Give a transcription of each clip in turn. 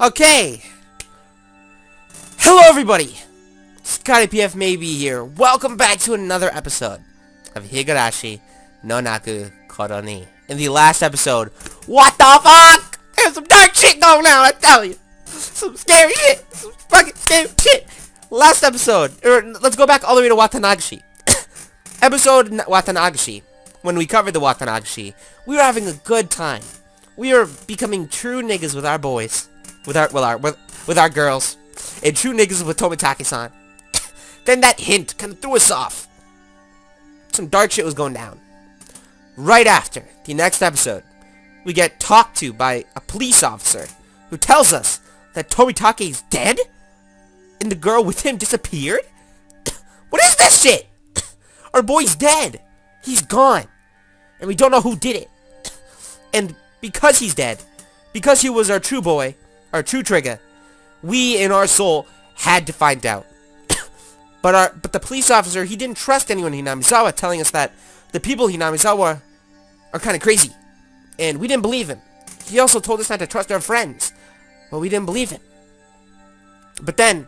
Okay. Hello everybody. Scotty PF Maybe here. Welcome back to another episode of Higurashi no Naku Koroni. In the last episode, what the fuck? There's some dark shit going on, I tell you. Some scary shit. Some fucking scary shit. Last episode, let's go back all the way to Watanagashi. Episode Watanagashi. When we covered the Watanagashi, we were having a good time. We were becoming true niggas with our boys. With our girls. And true niggas with Tomitake-san. Then that hint kind of threw us off. Some dark shit was going down. Right after the next episode, we get talked to by a police officer who tells us that Tomitake is dead? And the girl with him disappeared? What is this shit? Our boy's dead. He's gone. And we don't know who did it. And because he's dead, because he was our true boy, our true trigger, we in our soul had to find out. But the police officer, he didn't trust anyone in Hinamizawa, telling us that the people in Hinamizawa are kind of crazy. And we didn't believe him. He also told us not to trust our friends. But we didn't believe him. But then,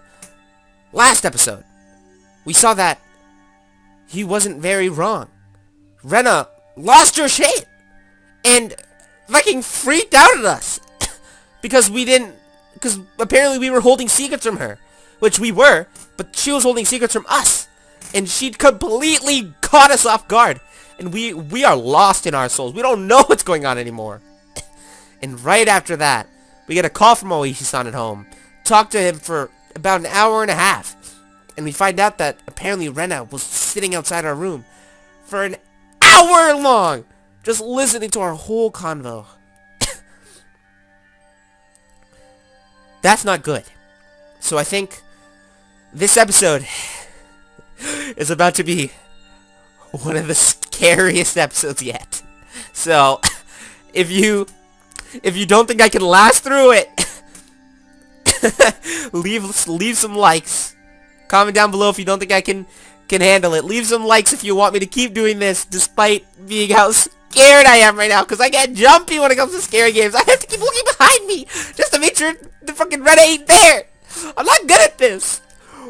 last episode, we saw that he wasn't very wrong. Rena lost her shit. And fucking freaked out at us. Because apparently we were holding secrets from her. Which we were, but she was holding secrets from us. And she completely caught us off guard. And we are lost in our souls. We don't know what's going on anymore. And right after that, we get a call from Oishi-san at home. Talk to him for about an hour and a half. And we find out that apparently Rena was sitting outside our room for an hour long. Just listening to our whole convo. That's not good. So I think this episode is about to be one of the scariest episodes yet. So if you don't think I can last through it, leave some likes. Comment down below if you don't think I can handle it. Leave some likes if you want me to keep doing this despite being how scared I am right now, because I get jumpy when it comes to scary games. I have to keep looking behind me just to make sure the fucking red ain't there. I'm not good at this.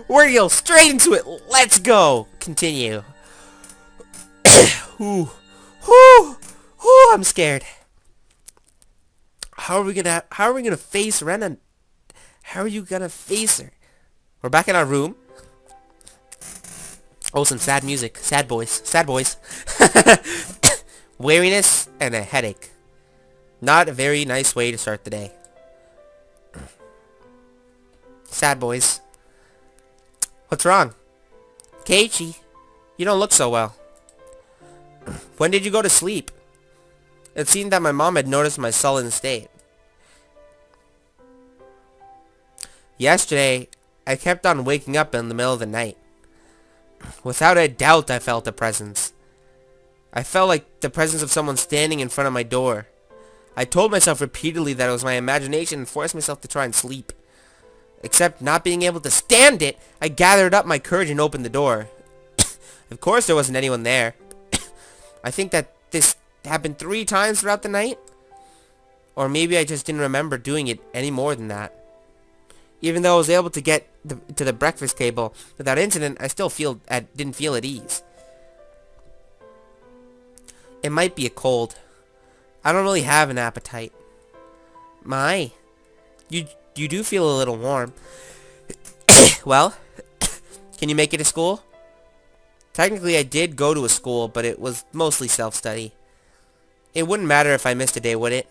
We're gonna go straight into it. Let's go. Continue. Ooh, I'm scared. How are we gonna face Rena? How are you gonna face her? We're back in our room. Oh, some sad music. Sad boys. Weariness and a headache. Not a very nice way to start the day. Sad boys. What's wrong? Keiichi, you don't look so well. When did you go to sleep? It seemed that my mom had noticed my sullen state. Yesterday, I kept on waking up in the middle of the night. Without a doubt, I felt a presence. I felt like the presence of someone standing in front of my door. I told myself repeatedly that it was my imagination and forced myself to try and sleep. Except not being able to stand it, I gathered up my courage and opened the door. Of course there wasn't anyone there. I think that this happened 3 times throughout the night. Or maybe I just didn't remember doing it any more than that. Even though I was able to get to the breakfast table without incident, I still didn't feel at ease. It might be a cold. I don't really have an appetite. My, you do feel a little warm. Well, can you make it to school? Technically, I did go to a school, but it was mostly self-study. It wouldn't matter if I missed a day, would it?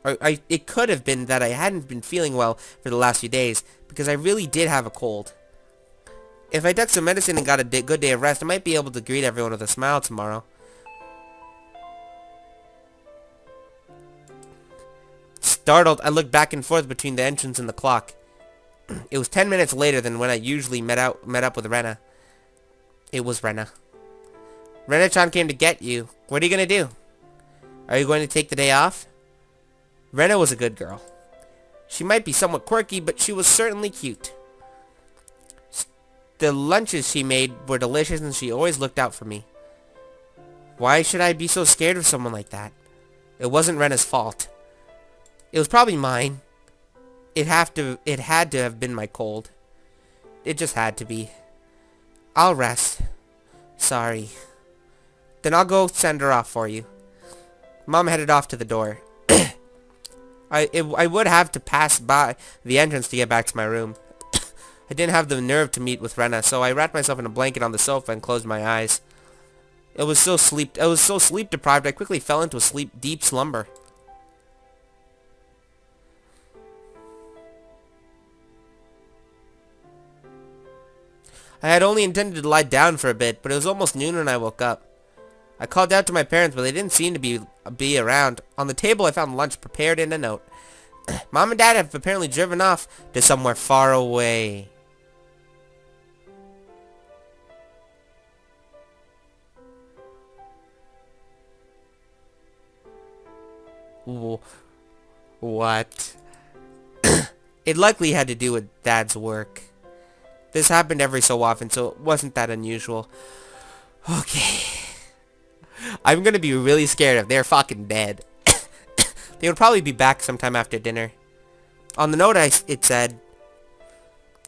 Or it could have been that I hadn't been feeling well for the last few days, because I really did have a cold. If I took some medicine and got a good day of rest, I might be able to greet everyone with a smile tomorrow. Startled, I looked back and forth between the entrance and the clock. It was 10 minutes later than when I usually met up with Rena. It was Rena. Rena-chan came to get you. What are you gonna do? Are you going to take the day off? Rena was a good girl. She might be somewhat quirky, but she was certainly cute. The lunches she made were delicious and she always looked out for me. Why should I be so scared of someone like that? It wasn't Rena's fault. It was probably mine. It had to have been my cold. It just had to be. I'll rest. Sorry. Then I'll go send her off for you. Mom headed off to the door. I would have to pass by the entrance to get back to my room. I didn't have the nerve to meet with Rena, so I wrapped myself in a blanket on the sofa and closed my eyes. I was so sleep deprived I quickly fell into a deep slumber. I had only intended to lie down for a bit, but it was almost noon when I woke up. I called out to my parents, but they didn't seem to be around. On the table, I found lunch prepared in a note. Mom and Dad have apparently driven off to somewhere far away. What? It likely had to do with Dad's work. This happened every so often, so it wasn't that unusual. Okay. I'm gonna be really scared if they're fucking dead. They would probably be back sometime after dinner. On the note, it said,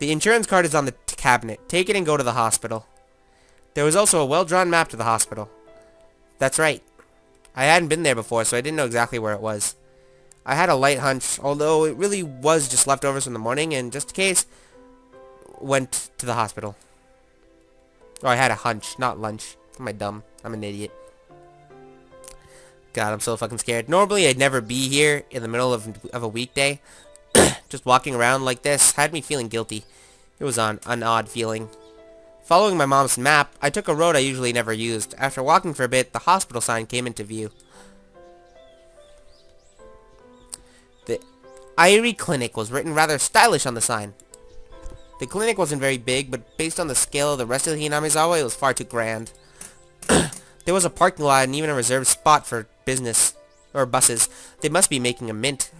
"The insurance card is on the cabinet. Take it and go to the hospital." There was also a well-drawn map to the hospital. That's right. I hadn't been there before, so I didn't know exactly where it was. I had a light hunch, although it really was just leftovers from the morning, and just in case, went to the hospital. Oh, I had a hunch, not lunch. Am I dumb? I'm an idiot. God, I'm so fucking scared. Normally, I'd never be here in the middle of a weekday. Just walking around like this had me feeling guilty. It was an odd feeling. Following my mom's map, I took a road I usually never used. After walking for a bit, the hospital sign came into view. The Irie Clinic was written rather stylish on the sign. The clinic wasn't very big, but based on the scale of the rest of the Hinamizawa, it was far too grand. There was a parking lot and even a reserved spot for business or buses. They must be making a mint.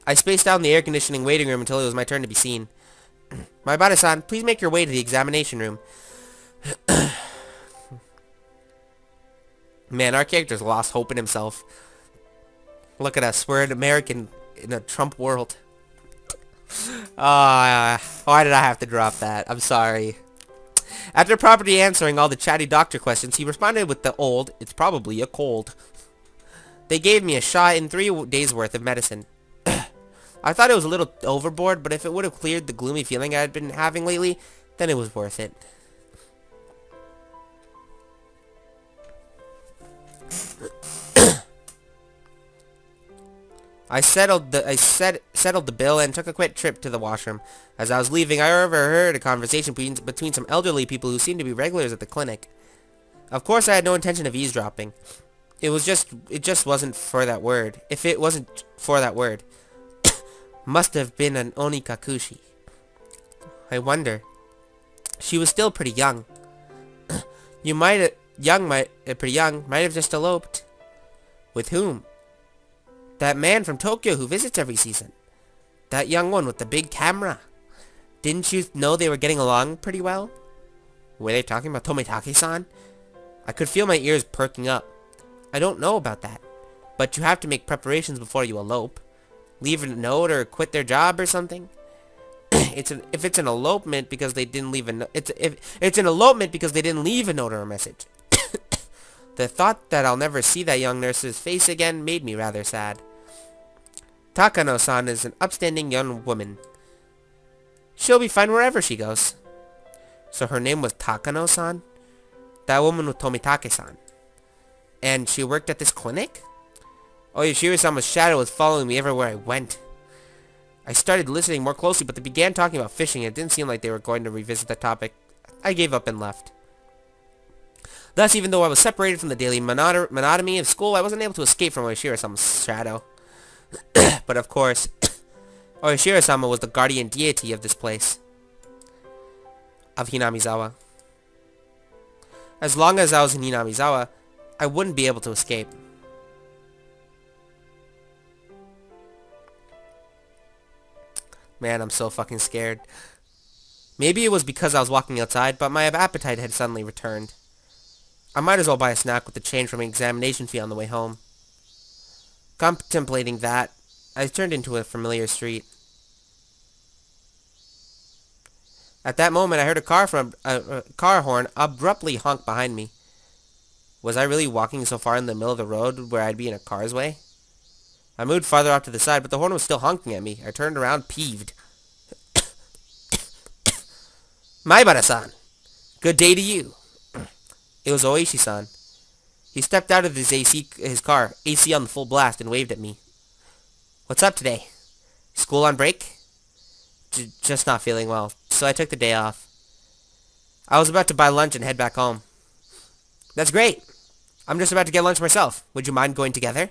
I spaced out in the air conditioning waiting room until it was my turn to be seen. My Bada-san, please make your way to the examination room. Man, our character's lost hope in himself. Look at us. We're an American in a Trump world. Why did I have to drop that? I'm sorry. After properly answering all the chatty doctor questions, he responded with the old, "It's probably a cold." They gave me a shot in 3 days' worth of medicine. I thought it was a little overboard, but if it would have cleared the gloomy feeling I had been having lately, then it was worth it. I settled the bill and took a quick trip to the washroom. As I was leaving, I overheard a conversation between some elderly people who seemed to be regulars at the clinic. Of course, I had no intention of eavesdropping. It just wasn't for that word. If it wasn't for that word, must have been an Onikakushi. I wonder. She was still pretty young. Pretty young, might have just eloped. With whom? That man from Tokyo who visits every season. That young one with the big camera. Didn't you know they were getting along pretty well? Were they talking about Tomitake-san? I could feel my ears perking up. I don't know about that. But you have to make preparations before you elope. Leave a note or quit their job or something. If it's an elopement because they didn't leave a note. It's an elopement because they didn't leave a note or a message. The thought that I'll never see that young nurse's face again made me rather sad. Takano-san is an upstanding young woman. She'll be fine wherever she goes. So her name was Takano-san? That woman with Tomitake-san. And she worked at this clinic? Oh, Yoshiro-sama's shadow was following me everywhere I went. I started listening more closely, but they began talking about fishing, and it didn't seem like they were going to revisit the topic. I gave up and left. Thus, even though I was separated from the daily monotony of school, I wasn't able to escape from Yoshiro-sama's shadow. But of course, Yoshiro-sama was the guardian deity of this place. Of Hinamizawa. As long as I was in Hinamizawa, I wouldn't be able to escape. Man, I'm so fucking scared. Maybe it was because I was walking outside, but my appetite had suddenly returned. I might as well buy a snack with the change from an examination fee on the way home. Contemplating that, I turned into a familiar street. At that moment, I heard a car horn abruptly honk behind me. Was I really walking so far in the middle of the road where I'd be in a car's way? I moved farther off to the side, but the horn was still honking at me. I turned around, peeved. Maibara-san! Good day to you. It was Oishi-san. He stepped out of his car, AC on the full blast, and waved at me. What's up today? School on break? Just not feeling well, so I took the day off. I was about to buy lunch and head back home. That's great. I'm just about to get lunch myself. Would you mind going together?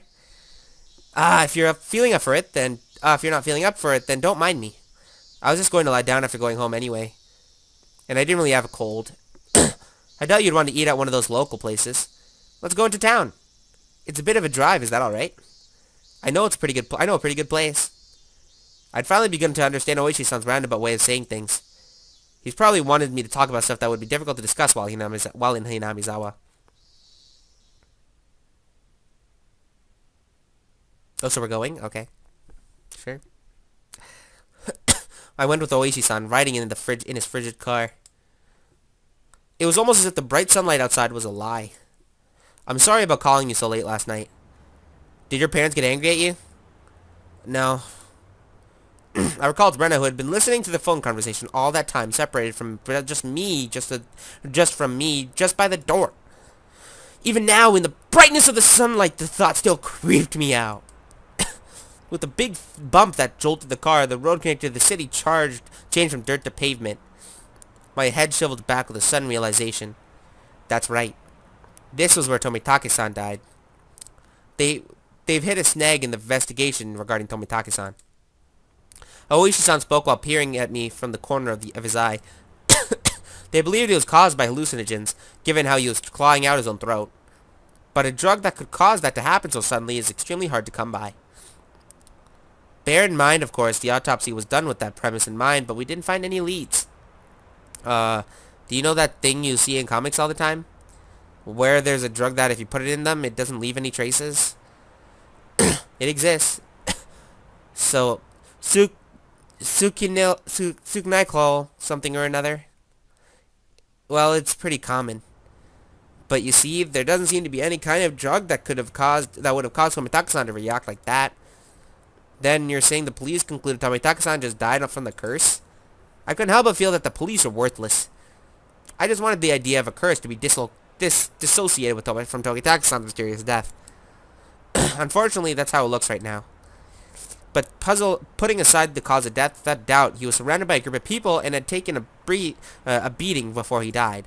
If you're feeling up for it, then if you're not feeling up for it, then don't mind me. I was just going to lie down after going home anyway. And I didn't really have a cold. I doubt you'd want to eat at one of those local places. Let's go into town. It's a bit of a drive, is that alright? I know a pretty good place. I'd finally begun to understand Oishi-san's roundabout way of saying things. He's probably wanted me to talk about stuff that would be difficult to discuss while in Hinamizawa. Oh, so we're going? Okay. Sure. I went with Oishi-san, riding in his frigid car. It was almost as if the bright sunlight outside was a lie. I'm sorry about calling you so late last night. Did your parents get angry at you? No. I recalled Brenna, who had been listening to the phone conversation all that time, separated from just from me, just by the door. Even now, in the brightness of the sunlight, the thought still creeped me out. With a big bump that jolted the car, the road connected to the city changed from dirt to pavement. My head shiveled back with a sudden realization. That's right. This was where Tomitake-san died. They've hit a snag in the investigation regarding Tomitake-san. Oishi-san spoke while peering at me from the corner of his eye. They believed it was caused by hallucinogens, given how he was clawing out his own throat. But a drug that could cause that to happen so suddenly is extremely hard to come by. Bear in mind, of course, the autopsy was done with that premise in mind, but we didn't find any leads. Do you know that thing you see in comics all the time? Where there's a drug that if you put it in them, it doesn't leave any traces? It exists. So, Suknaiclol something or another. Well, it's pretty common. But you see, there doesn't seem to be any kind of drug that would have caused Tomitake-san to react like that. Then you're saying the police concluded Tomitake-san just died from the curse? I couldn't help but feel that the police are worthless. I just wanted the idea of a curse to be dissociated from Tomitake-san's mysterious death. Unfortunately, that's how it looks right now. But putting aside the cause of death, that doubt, he was surrounded by a group of people and had taken a beating before he died.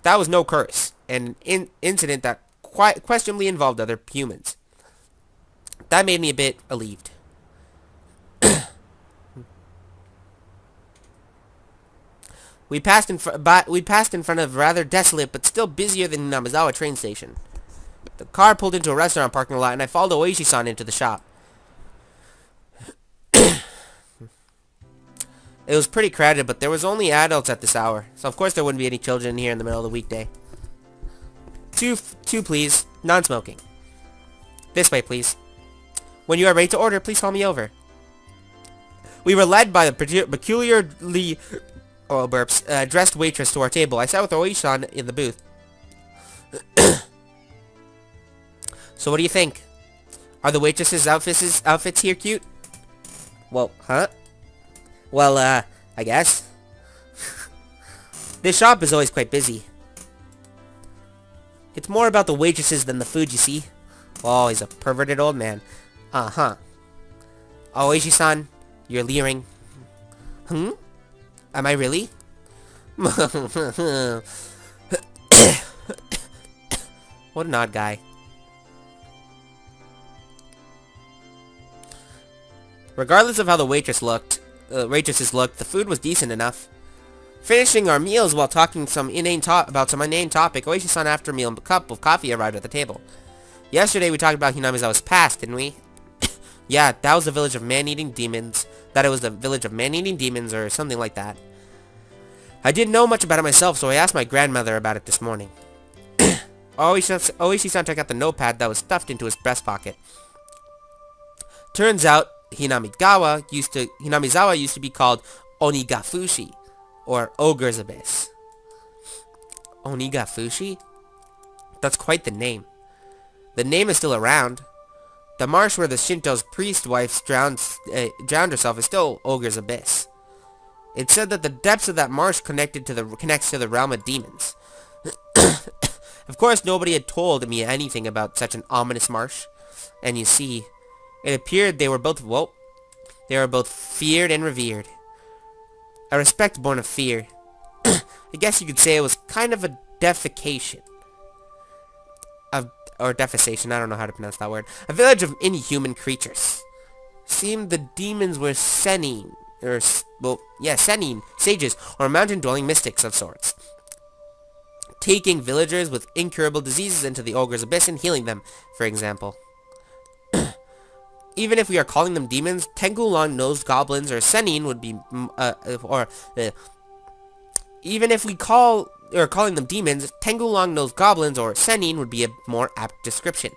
That was no curse, and an incident that questionably involved other humans. That made me a bit relieved. We passed in front of a rather desolate but still busier than Namizawa train station. The car pulled into a restaurant parking lot, and I followed Oishi-san into the shop. It was pretty crowded, but there was only adults at this hour, so of course there wouldn't be any children here in the middle of the weekday. Two, please. Non-smoking. This way, please. When you are ready to order, please call me over. We were led by a peculiarly dressed waitress to our table. I sat with Oishi-san in the booth. So what do you think? Are the waitresses' outfits here cute? Well, huh? Well, I guess. This shop is always quite busy. It's more about the waitresses than the food, you see. Oh, he's a perverted old man. Uh-huh. Oh, Oishi-san, you're leering. Hmm? Am I really? What an odd guy. Regardless of how the waitresses looked, the food was decent enough. Finishing our meals while talking about some inane topic, Oishi-san after a meal and a cup of coffee arrived at the table. Yesterday we talked about Hinamizawa's past, didn't we? Yeah, that was the village of man-eating demons. That it was the village of man-eating demons or something like that. I didn't know much about it myself, so I asked my grandmother about it this morning. Oishi-san took out the notepad that was stuffed into his breast pocket. Turns out Hinamizawa used to be called Onikakushi, or Ogre's Abyss. Onikakushi? That's quite the name. The name is still around. The marsh where the Shinto's priest wife drowned herself is still Ogre's Abyss. It's said that the depths of that marsh connects to the realm of demons. Of course, nobody had told me anything about such an ominous marsh. And you see, it appeared they were both feared and revered. A respect born of fear. I guess you could say it was kind of a defecation. Or defecation, I don't know how to pronounce that word. A village of inhuman creatures. Seemed the demons were Senin, sages, or mountain-dwelling mystics of sorts. Taking villagers with incurable diseases into the Ogre's Abyss and healing them, for example. Even if we are calling them demons, Tengu long-nosed goblins or Senin would be, even if we are calling them demons, Tengu long-nosed goblins or Senin would be a more apt description.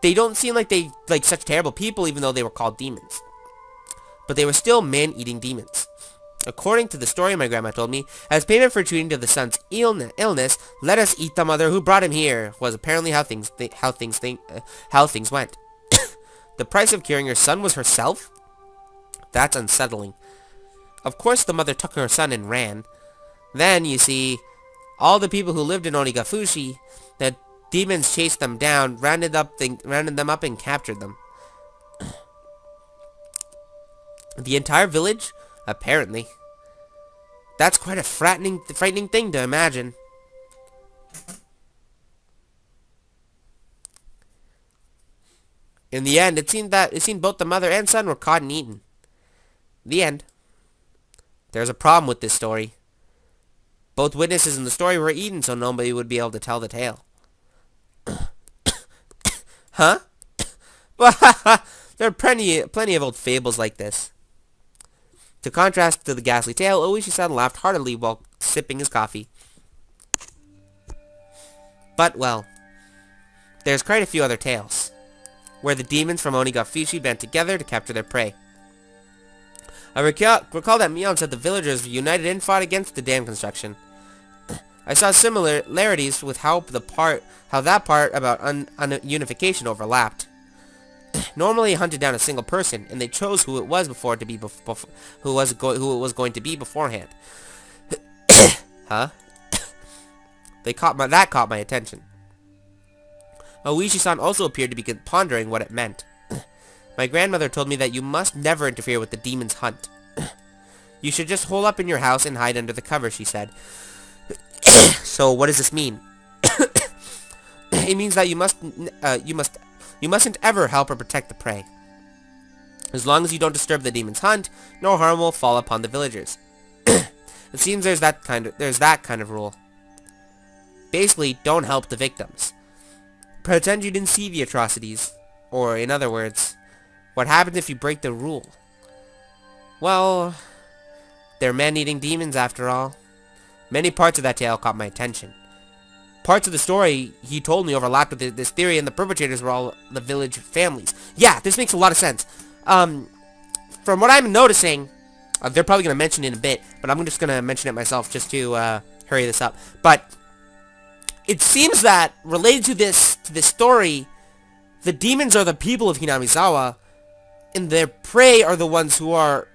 They don't seem like such terrible people, even though they were called demons. But they were still man-eating demons. According to the story my grandma told me, as payment for treating to the son's illness, let us eat the mother who brought him here, was apparently how things went. The price of curing her son was herself? That's unsettling. Of course the mother took her son and ran. Then, you see, all the people who lived in Onikakushi, the demons chased them down, rounded them up and captured them. The entire village? Apparently. That's quite a frightening thing to imagine. In the end, it seemed both the mother and son were caught and eaten. The end. There's a problem with this story. Both witnesses in the story were eaten, so nobody would be able to tell the tale. Huh? There are plenty of old fables like this. To contrast to the ghastly tale, Oishi-san laughed heartily while sipping his coffee. But, well, there's quite a few other tales, where the demons from Onikakushi band together to capture their prey. I recall that Mion said the villagers united and fought against the dam construction. I saw similarities with how that part about unification overlapped. Normally hunted down a single person, and they chose who it was who it was going to be beforehand. Huh? That caught my attention. Oishi-san also appeared to be pondering what it meant. My grandmother told me that you must never interfere with the demon's hunt. You should just hole up in your house and hide under the cover, she said. So what does this mean? It means that you mustn't ever help or protect the prey. As long as you don't disturb the demon's hunt, no harm will fall upon the villagers. It seems there's that kind of rule. Basically, don't help the victims. Pretend you didn't see the atrocities. Or, in other words, what happens if you break the rule? Well, they're man-eating demons after all. Many parts of that tale caught my attention. Parts of the story he told me overlapped with this theory, and the perpetrators were all the village families. Yeah, this makes a lot of sense. From what I'm noticing, they're probably going to mention it in a bit, but I'm just going to mention it myself just to hurry this up. But it seems that, related to this story, the demons are the people of Hinamizawa, and their prey are the ones who are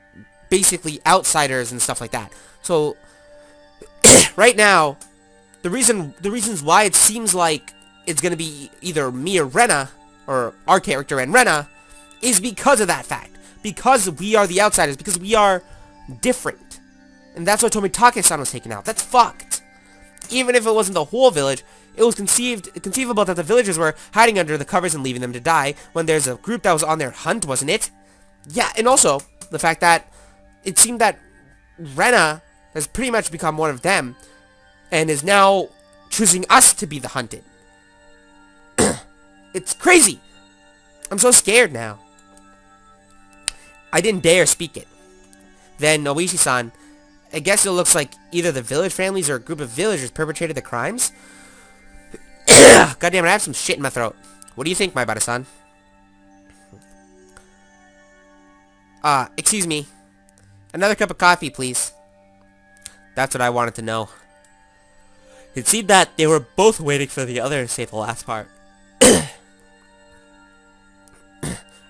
basically outsiders and stuff like that. So, right now, the reasons why it seems like it's going to be either me or Rena, or our character and Rena, is because of that fact. Because we are the outsiders, because we are different. And that's why Tomitake-san was taken out. That's fucked. Even if it wasn't the whole village, it was conceivable that the villagers were hiding under the covers and leaving them to die when there's a group that was on their hunt, wasn't it? Yeah, and also, the fact that it seemed that Rena has pretty much become one of them, and is now choosing us to be the hunted. It's crazy! I'm so scared now. I didn't dare speak it. Then Oishi-san, I guess it looks like either the village families or a group of villagers perpetrated the crimes? Goddamn it, I have some shit in my throat. What do you think, my Bada-san? Excuse me. Another cup of coffee, please. That's what I wanted to know. It seemed that they were both waiting for the other to say the last part.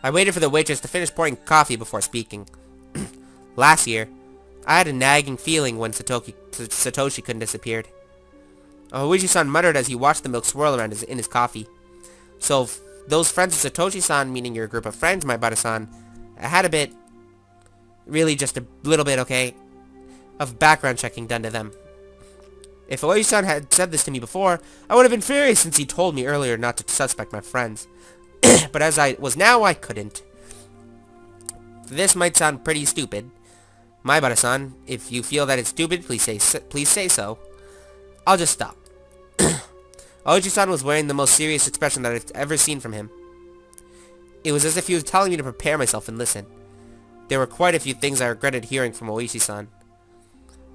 I waited for the waitress to finish pouring coffee before speaking. Last year, I had a nagging feeling when Satoshi-kun disappeared. Oishi-san muttered as he watched the milk swirl around in his coffee. So, those friends of Satoshi-san, meaning your group of friends, my Bada-san, had a bit, really just a little bit, okay, of background checking done to them. If Oishi-san had said this to me before, I would have been furious since he told me earlier not to suspect my friends. But as I was now, I couldn't. This might sound pretty stupid. My Bada-san, if you feel that it's stupid, please say so. I'll just stop. Oichi-san was wearing the most serious expression that I've ever seen from him. It was as if he was telling me to prepare myself and listen. There were quite a few things I regretted hearing from Oishi-san.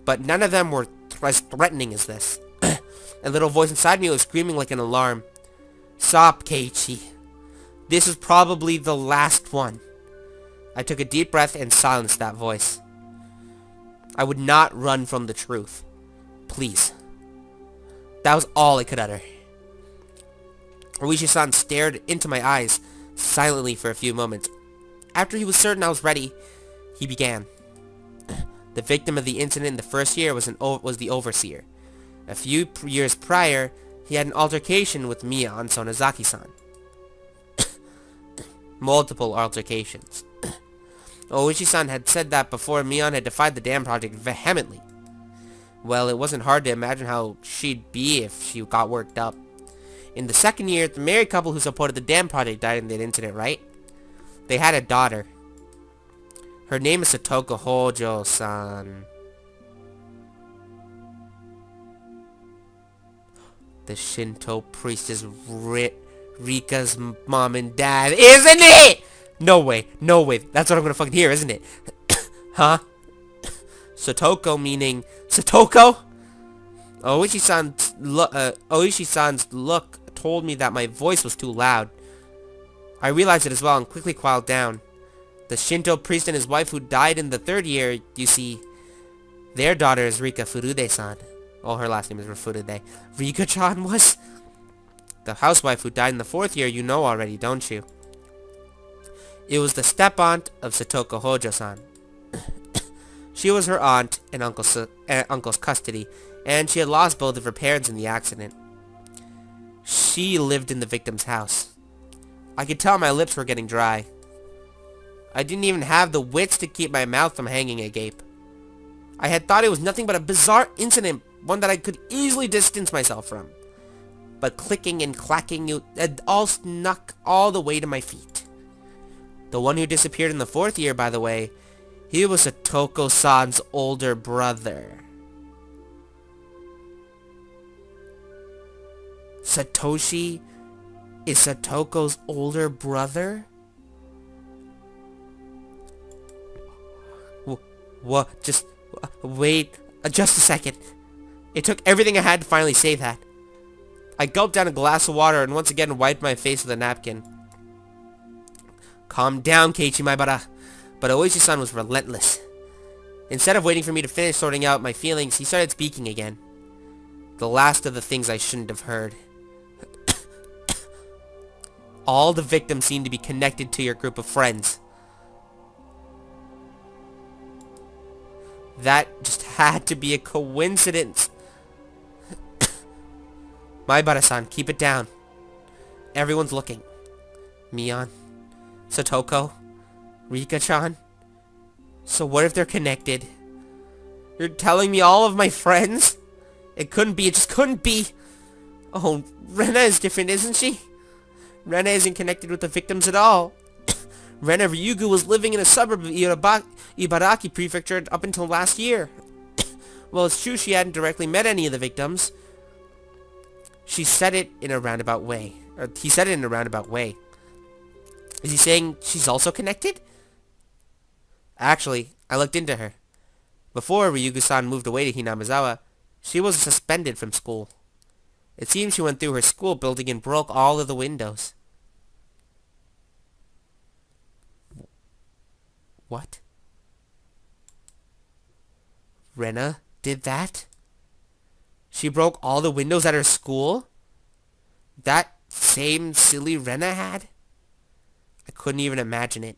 But none of them were as threatening as this. A little voice inside me was screaming like an alarm. Stop, Keiichi. This is probably the last one. I took a deep breath and silenced that voice. I would not run from the truth. Please. That was all I could utter. Oishi-san stared into my eyes silently for a few moments. After he was certain I was ready, he began. The victim of the incident in the first year was the overseer. A few years prior, he had an altercation with Miya on Sonozaki-san. Multiple altercations. Oishi-san had said that before Mion had defied the dam project vehemently. Well, it wasn't hard to imagine how she'd be if she got worked up. In the second year, the married couple who supported the dam project died in that incident, right? They had a daughter. Her name is Satoko Hojo-san. The Shinto priest is Rika's mom and dad, isn't it? No way, no way. That's what I'm gonna fucking hear, isn't it? Huh? Satoko meaning Satoko? Oishi-san's look told me that my voice was too loud. I realized it as well and quickly quieted down. The Shinto priest and his wife who died in the third year, you see, their daughter is Rika Furude-san. Oh, her last name is Furude. Rika-chan was? The housewife who died in the fourth year you know already, don't you? It was the step-aunt of Satoko Hojo-san. She was her aunt in uncle's custody, and she had lost both of her parents in the accident. She lived in the victim's house. I could tell my lips were getting dry. I didn't even have the wits to keep my mouth from hanging agape. I had thought it was nothing but a bizarre incident, one that I could easily distance myself from. But clicking and clacking, it all snuck all the way to my feet. The one who disappeared in the fourth year, by the way, he was Satoko-san's older brother. Satoshi is Satoko's older brother? What? Just wait just a second. It took everything I had to finally say that. I gulped down a glass of water and once again wiped my face with a napkin. Calm down, Keiichi Maibara. But Oishi-san was relentless. Instead of waiting for me to finish sorting out my feelings, he started speaking again. The last of the things I shouldn't have heard. All the victims seem to be connected to your group of friends. That just had to be a coincidence. Maibara-san, keep it down. Everyone's looking. Mion, Satoko, Rika-chan. So what if they're connected? You're telling me all of my friends? It couldn't be, it just couldn't be. Oh, Rena is different, isn't she? Rena isn't connected with the victims at all. Rena Ryugu was living in a suburb of Ibaraki Prefecture up until last year. Well, it's true she hadn't directly met any of the victims. She said it in a roundabout way. Or he said it in a roundabout way. Is he saying she's also connected? Actually, I looked into her. Before Ryugu-san moved away to Hinamizawa, she was suspended from school. It seems she went through her school building and broke all of the windows. What? Rena did that? She broke all the windows at her school? That same silly Rena had? I couldn't even imagine it.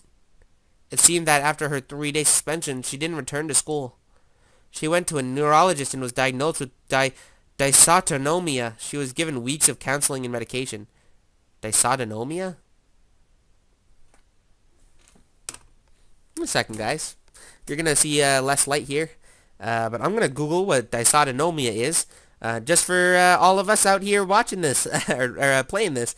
It seemed that after her 3-day suspension, she didn't return to school. She went to a neurologist and was diagnosed with dysautonomia. She was given weeks of counseling and medication. Dysautonomia? A second, guys. You're going to see less light here. But I'm going to Google what dysautonomia is. Just for all of us out here watching this, or playing this.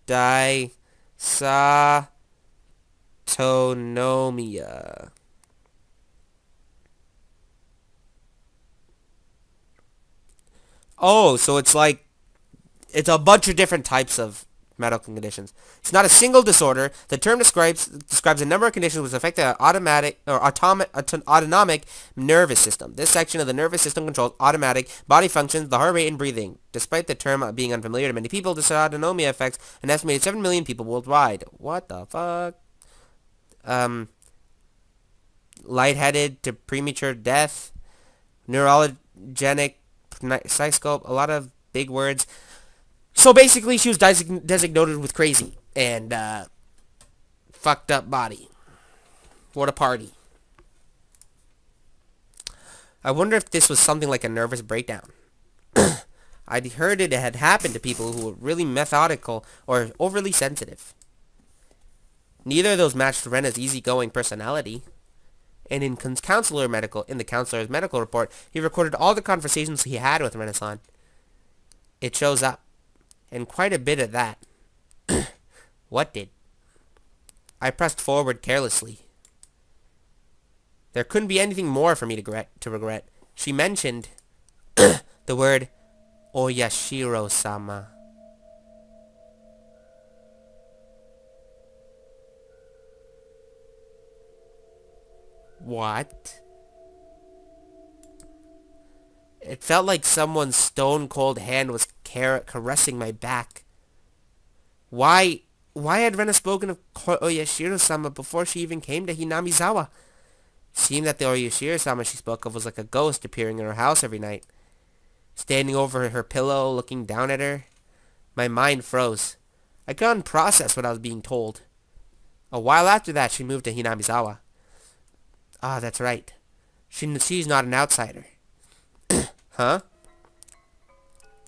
Dysautonomia. Oh, so it's like, it's a bunch of different types of medical conditions. It's not a single disorder. The term describes a number of conditions which affect the autonomic nervous system. This section of the nervous system controls automatic body functions, the heart rate, and breathing. Despite the term being unfamiliar to many people, dysautonomia affects an estimated 7 million people worldwide. What the fuck? Lightheaded to premature death, neurogenic psychoscope, a lot of big words. So basically, she was designated with crazy and fucked up body. What a party. I wonder if this was something like a nervous breakdown. I'd heard it had happened to people who were really methodical or overly sensitive. Neither of those matched Rena's easygoing personality. And in the counselor's medical report, he recorded all the conversations he had with Renaissance. It shows up. And quite a bit of that. What did? I pressed forward carelessly. There couldn't be anything more for me to regret. She mentioned the word Oyashiro-sama. What? It felt like someone's stone-cold hand was caressing my back. Why had Rena spoken of Oyashiro-sama before she even came to Hinamizawa? It seemed that the Oyashiro-sama she spoke of was like a ghost appearing in her house every night. Standing over her pillow, looking down at her. My mind froze. I couldn't process what I was being told. A while after that, she moved to Hinamizawa. Ah, that's right. She's not an outsider. Huh?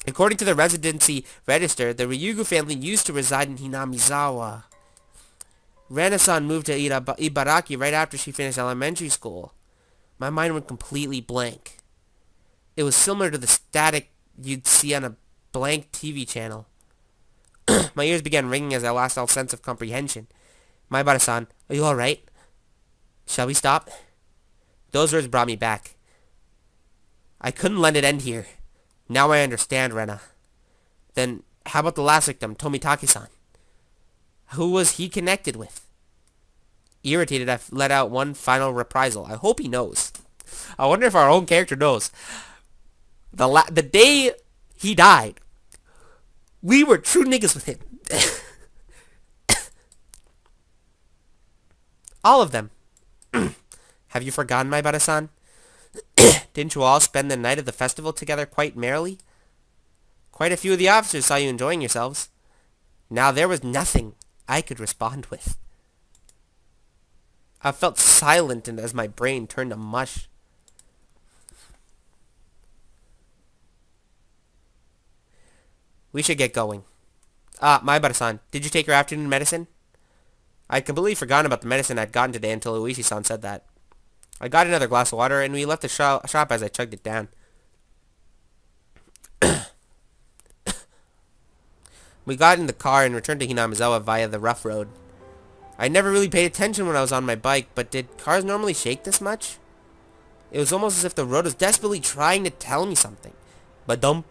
According to the residency register, the Ryugu family used to reside in Hinamizawa. Renaissance moved to Ibaraki right after she finished elementary school. My mind went completely blank. It was similar to the static you'd see on a blank TV channel. My ears began ringing as I lost all sense of comprehension. Maibara-san, are you alright? Shall we stop? Those words brought me back. I couldn't let it end here. Now I understand, Rena. Then, how about the last victim, Tomitake-san? Who was he connected with? Irritated, I let out one final reprisal. I hope he knows. I wonder if our own character knows. The day he died, we were true niggas with him. All of them. Have you forgotten, my Bada-san? Didn't you all spend the night of the festival together quite merrily? Quite a few of the officers saw you enjoying yourselves. Now there was nothing I could respond with. I felt silent and as my brain turned to mush. We should get going. Maibara-san, did you take your afternoon medicine? I'd completely forgotten about the medicine I'd gotten today until Uishi-san said that. I got another glass of water, and we left the shop as I chugged it down. We got in the car and returned to Hinamizawa via the rough road. I never really paid attention when I was on my bike, but did cars normally shake this much? It was almost as if the road was desperately trying to tell me something. But dump.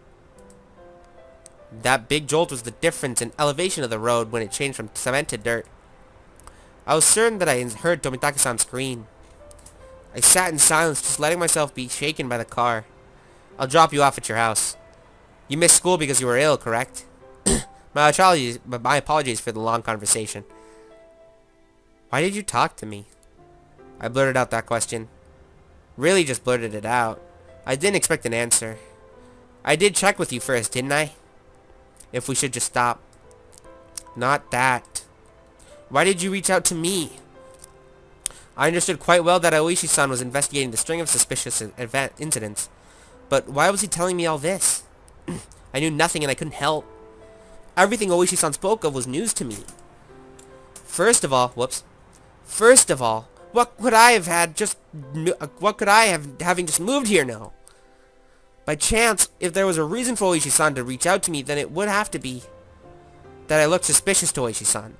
That big jolt was the difference in elevation of the road when it changed from cement to dirt. I was certain that I heard Tomitake-san scream. I sat in silence, just letting myself be shaken by the car. I'll drop you off at your house. You missed school because you were ill, correct? My apologies for the long conversation. Why did you talk to me? I blurted out that question. Really just blurted it out. I didn't expect an answer. I did check with you first, didn't I? If we should just stop. Not that. Why did you reach out to me? I understood quite well that Aoishi-san was investigating the string of suspicious incidents. But why was he telling me all this? I knew nothing and I couldn't help. Everything Oishi-san spoke of was news to me. First of all, what could I have having just moved here now? By chance, if there was a reason for Oishi-san to reach out to me, then it would have to be that I looked suspicious to Oishi-san,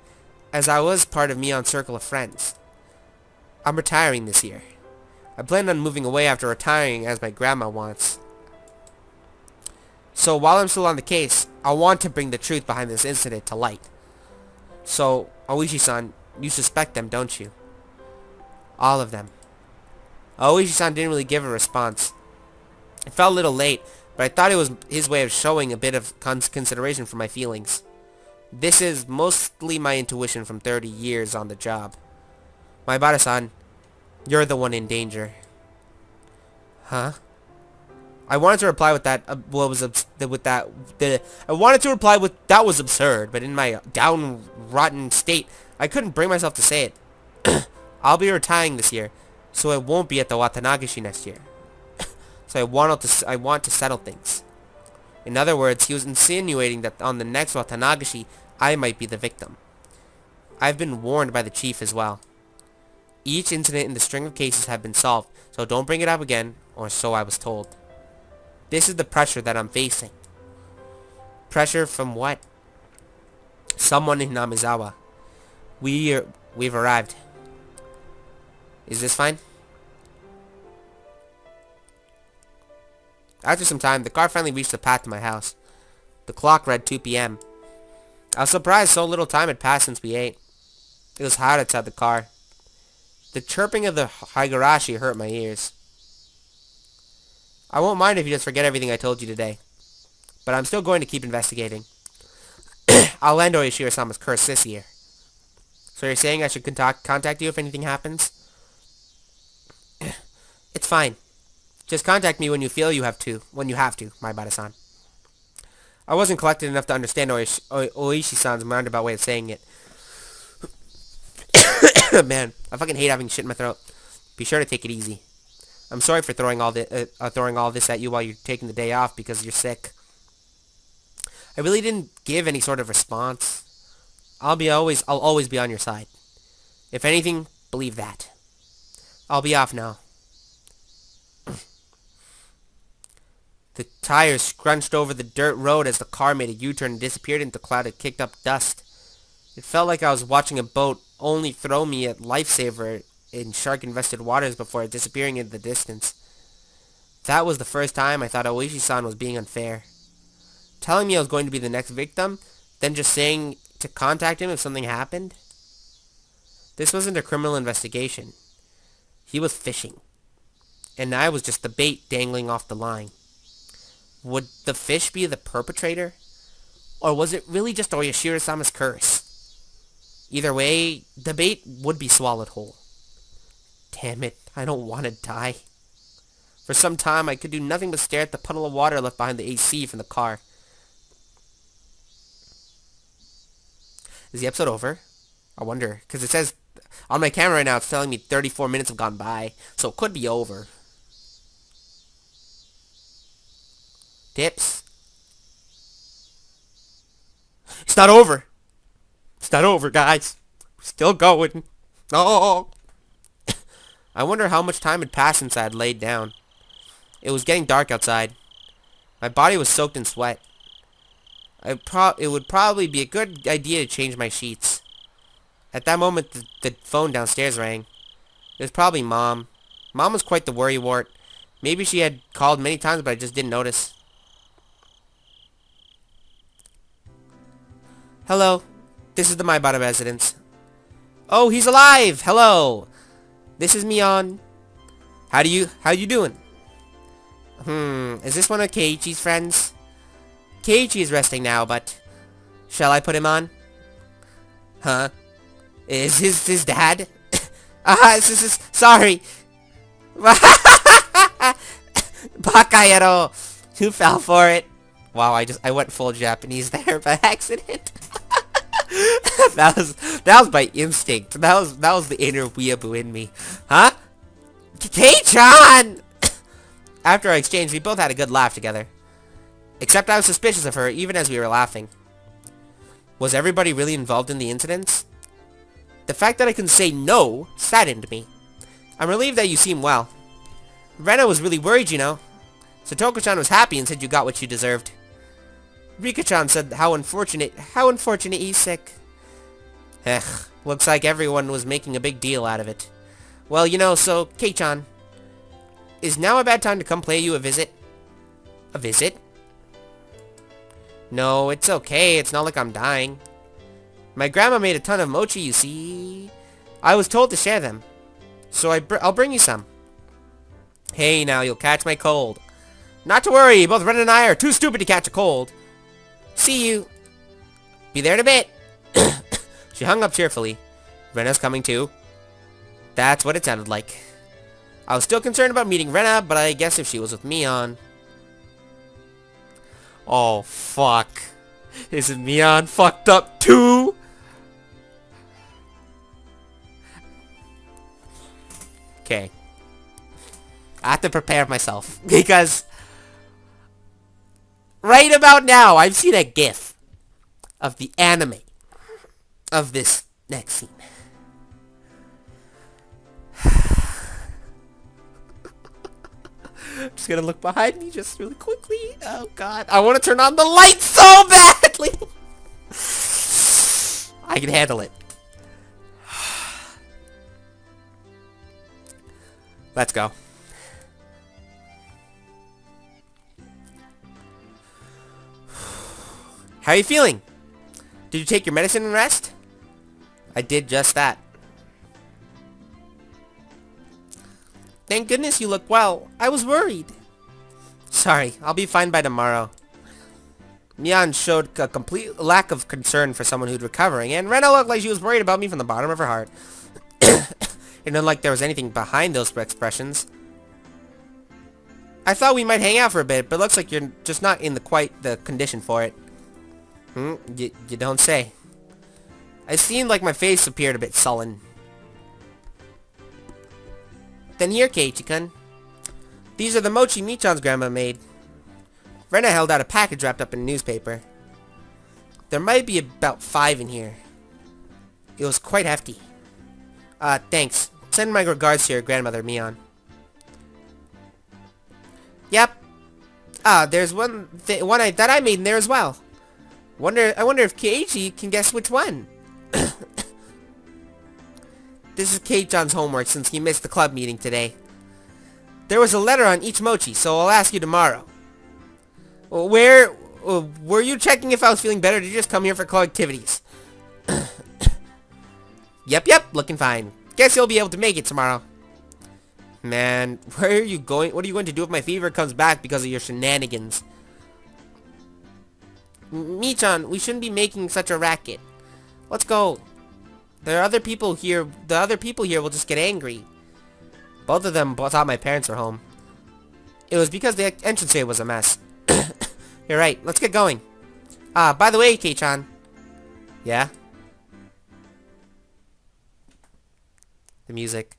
as I was part of Mion's circle of friends. I'm retiring this year. I plan on moving away after retiring as my grandma wants. So while I'm still on the case, I want to bring the truth behind this incident to light. So, Aoishi-san, you suspect them, don't you? All of them. Aoishi-san didn't really give a response. It felt a little late, but I thought it was his way of showing a bit of consideration for my feelings. This is mostly my intuition from 30 years on the job. Maibara-san, you're the one in danger. Huh? I wanted to reply with that. I wanted to reply with that was absurd, but in my down-rotten state, I couldn't bring myself to say it. I'll be retiring this year, so I won't be at the Watanagashi next year. So I want to settle things. In other words, he was insinuating that on the next Watanagashi, I might be the victim. I've been warned by the chief as well. Each incident in the string of cases have been solved, so don't bring it up again, or so I was told. This is the pressure that I'm facing. Pressure from what? Someone in Namizawa. We've arrived. Is this fine? After some time, the car finally reached the path to my house. The clock read 2 p.m. I was surprised so little time had passed since we ate. It was hot outside the car. The chirping of the Higurashi hurt my ears. I won't mind if you just forget everything I told you today. But I'm still going to keep investigating. I'll end Oishiro-sama's curse this year. So you're saying I should contact you if anything happens? It's fine. Just contact me when you feel you have to, Maibara-san. I wasn't collected enough to understand Oishi-san's roundabout way of saying it. Man, I fucking hate having shit in my throat. Be sure to take it easy. I'm sorry for throwing all this at you while you're taking the day off because you're sick. I really didn't give any sort of response. I'll always be on your side. If anything, believe that. I'll be off now. The tires scrunched over the dirt road as the car made a U-turn and disappeared into a cloud of kicked-up dust. It felt like I was watching a boat only throw me a lifesaver in shark-infested waters before disappearing into the distance. That was the first time I thought Oishi-san was being unfair. Telling me I was going to be the next victim, then just saying to contact him if something happened? This wasn't a criminal investigation. He was fishing. And I was just the bait dangling off the line. Would the fish be the perpetrator? Or was it really just Oishiro-sama's curse? Either way, the bait would be swallowed whole. Damn it, I don't want to die. For some time, I could do nothing but stare at the puddle of water left behind the AC from the car. Is the episode over? I wonder, because it says on my camera right now, it's telling me 34 minutes have gone by, so it could be over. Tips. It's not over. It's not over, guys. We're still going. Oh. I wonder how much time had passed since I had laid down. It was getting dark outside. My body was soaked in sweat. It would probably be a good idea to change my sheets. At that moment, the phone downstairs rang. It was probably Mom. Mom was quite the worrywart. Maybe she had called many times, but I just didn't notice. Hello. This is the Maibara residence. Oh, he's alive! Hello! This is Mion. How you doing? Is this one of Keiichi's friends? Keiichi is resting now, but shall I put him on? Huh? Is his dad? Sorry. Bakayero. Who fell for it? Wow, I went full Japanese there by accident. that was by instinct. That was the inner weeaboo in me. Huh? Kei-chan! After our exchange, we both had a good laugh together. Except I was suspicious of her, even as we were laughing. Was everybody really involved in the incidents? The fact that I couldn't say no saddened me. I'm relieved that you seem well. Rena was really worried, you know. Satoko-chan was happy and said you got what you deserved. Rika-chan said how unfortunate he's sick. Ech, looks like everyone was making a big deal out of it. Well, you know, so, Kei-chan, is now a bad time to come pay you a visit? A visit? No, it's okay. It's not like I'm dying. My grandma made a ton of mochi, you see. I was told to share them. So I'll bring you some. Hey, now, you'll catch my cold. Not to worry, both Ren and I are too stupid to catch a cold. See you. Be there in a bit. She hung up cheerfully. Rena's coming too. That's what it sounded like. I was still concerned about meeting Rena, but I guess if she was with Mion... Oh, fuck. Isn't Mion fucked up too? Okay. I have to prepare myself, because... right about now, I've seen a GIF of the anime of this next scene. I'm just gonna look behind me just really quickly. Oh god. I want to turn on the light so badly! I can handle it. Let's go. How are you feeling? Did you take your medicine and rest? I did just that. Thank goodness you look well. I was worried. Sorry, I'll be fine by tomorrow. Mion showed a complete lack of concern for someone who's recovering, and Rena looked like she was worried about me from the bottom of her heart. It didn't look like there was anything behind those expressions. I thought we might hang out for a bit, but it looks like you're just not in quite the condition for it. You don't say. It seemed like my face appeared a bit sullen. Then here, Keiichi-kun. These are the mochi Michan's grandma made. Rena held out a package wrapped up in newspaper. There might be about 5 in here. It was quite hefty. Thanks. Send my regards to your grandmother, Mion. Yep. There's one that I made in there as well. I wonder if Keiichi can guess which one. This is Kei-chan's homework since he missed the club meeting today. There was a letter on each mochi, so I'll ask you tomorrow. Were you checking if I was feeling better, or did you just come here for co-activities? Yep, looking fine. Guess you'll be able to make it tomorrow. Man, where are you going? What are you going to do if my fever comes back because of your shenanigans? Michan, we shouldn't be making such a racket. Let's go. There are other people here. The other people here will just get angry. Both of them thought my parents were home. It was because the entranceway was a mess. You're right. Let's get going. By the way, Kei-chan. Yeah? The music.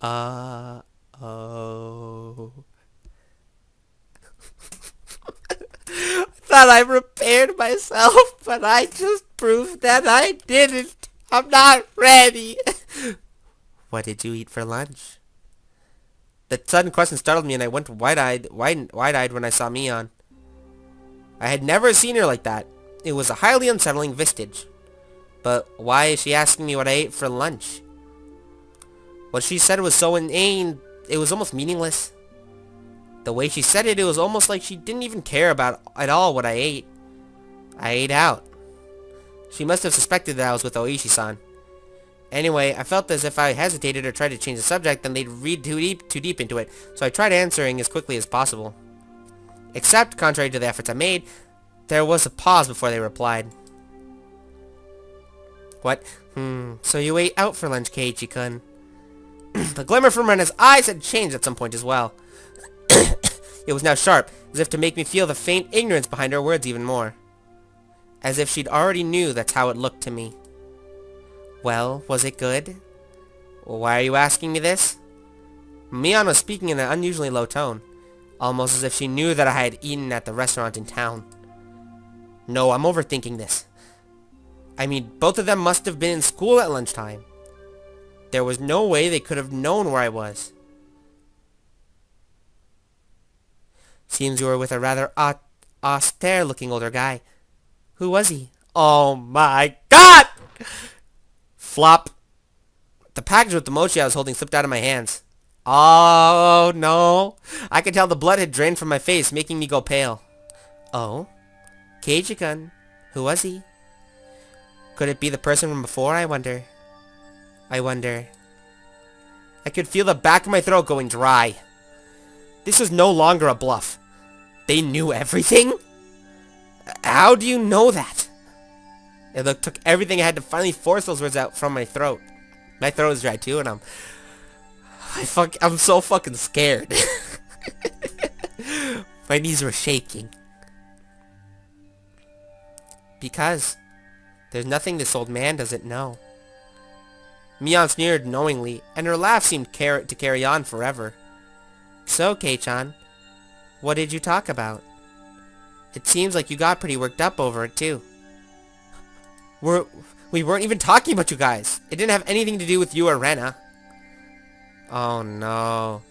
Oh. Thought I prepared myself, but I just proved that I didn't. I'm not ready. What did you eat for lunch? The sudden question startled me, and I went wide-eyed when I saw Mion. I had never seen her like that. It was a highly unsettling vestige. But why is she asking me what I ate for lunch? What she said was so inane, it was almost meaningless. The way she said it, it was almost like she didn't even care about at all what I ate. I ate out. She must have suspected that I was with Oishi-san. Anyway, I felt as if I hesitated or tried to change the subject, then they'd read too deep into it, so I tried answering as quickly as possible. Except, contrary to the efforts I made, there was a pause before they replied. What? So you ate out for lunch, Keiichi-kun. The glimmer from Rena's eyes had changed at some point as well. It was now sharp, as if to make me feel the faint ignorance behind her words even more. As if she'd already knew that's how it looked to me. Well, was it good? Well, why are you asking me this? Mion was speaking in an unusually low tone, almost as if she knew that I had eaten at the restaurant in town. No, I'm overthinking this. I mean, both of them must have been in school at lunchtime. There was no way they could have known where I was. Seems you were with a rather austere-looking older guy. Who was he? Oh my god! Flop. The package with the mochi I was holding slipped out of my hands. Oh no. I could tell the blood had drained from my face, making me go pale. Oh? Keiichi-kun. Who was he? Could it be the person from before, I wonder? I could feel the back of my throat going dry. This was no longer a bluff. They knew everything? How do you know that? It took everything I had to finally force those words out from my throat. My throat is dry too, and I'm so fucking scared. My knees were shaking. Because there's nothing this old man doesn't know. Mion sneered knowingly, and her laugh seemed to carry on forever. So, Kei-chan, what did you talk about? It seems like you got pretty worked up over it, too. We weren't even talking about you guys. It didn't have anything to do with you or Rena. Oh, no.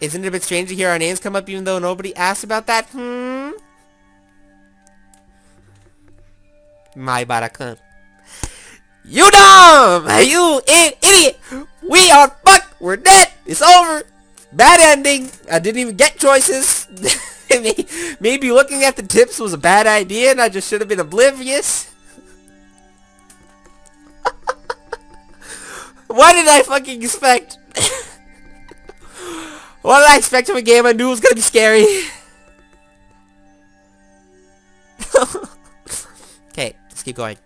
Isn't it a bit strange to hear our names come up even though nobody asked about that? My Barakun. You dumb! You idiot! We are fucked! We're dead! It's over! Bad ending! I didn't even get choices! Maybe looking at the tips was a bad idea and I just should have been oblivious? What did I fucking expect? What did I expect from a game I knew was gonna be scary? Okay, let's keep going.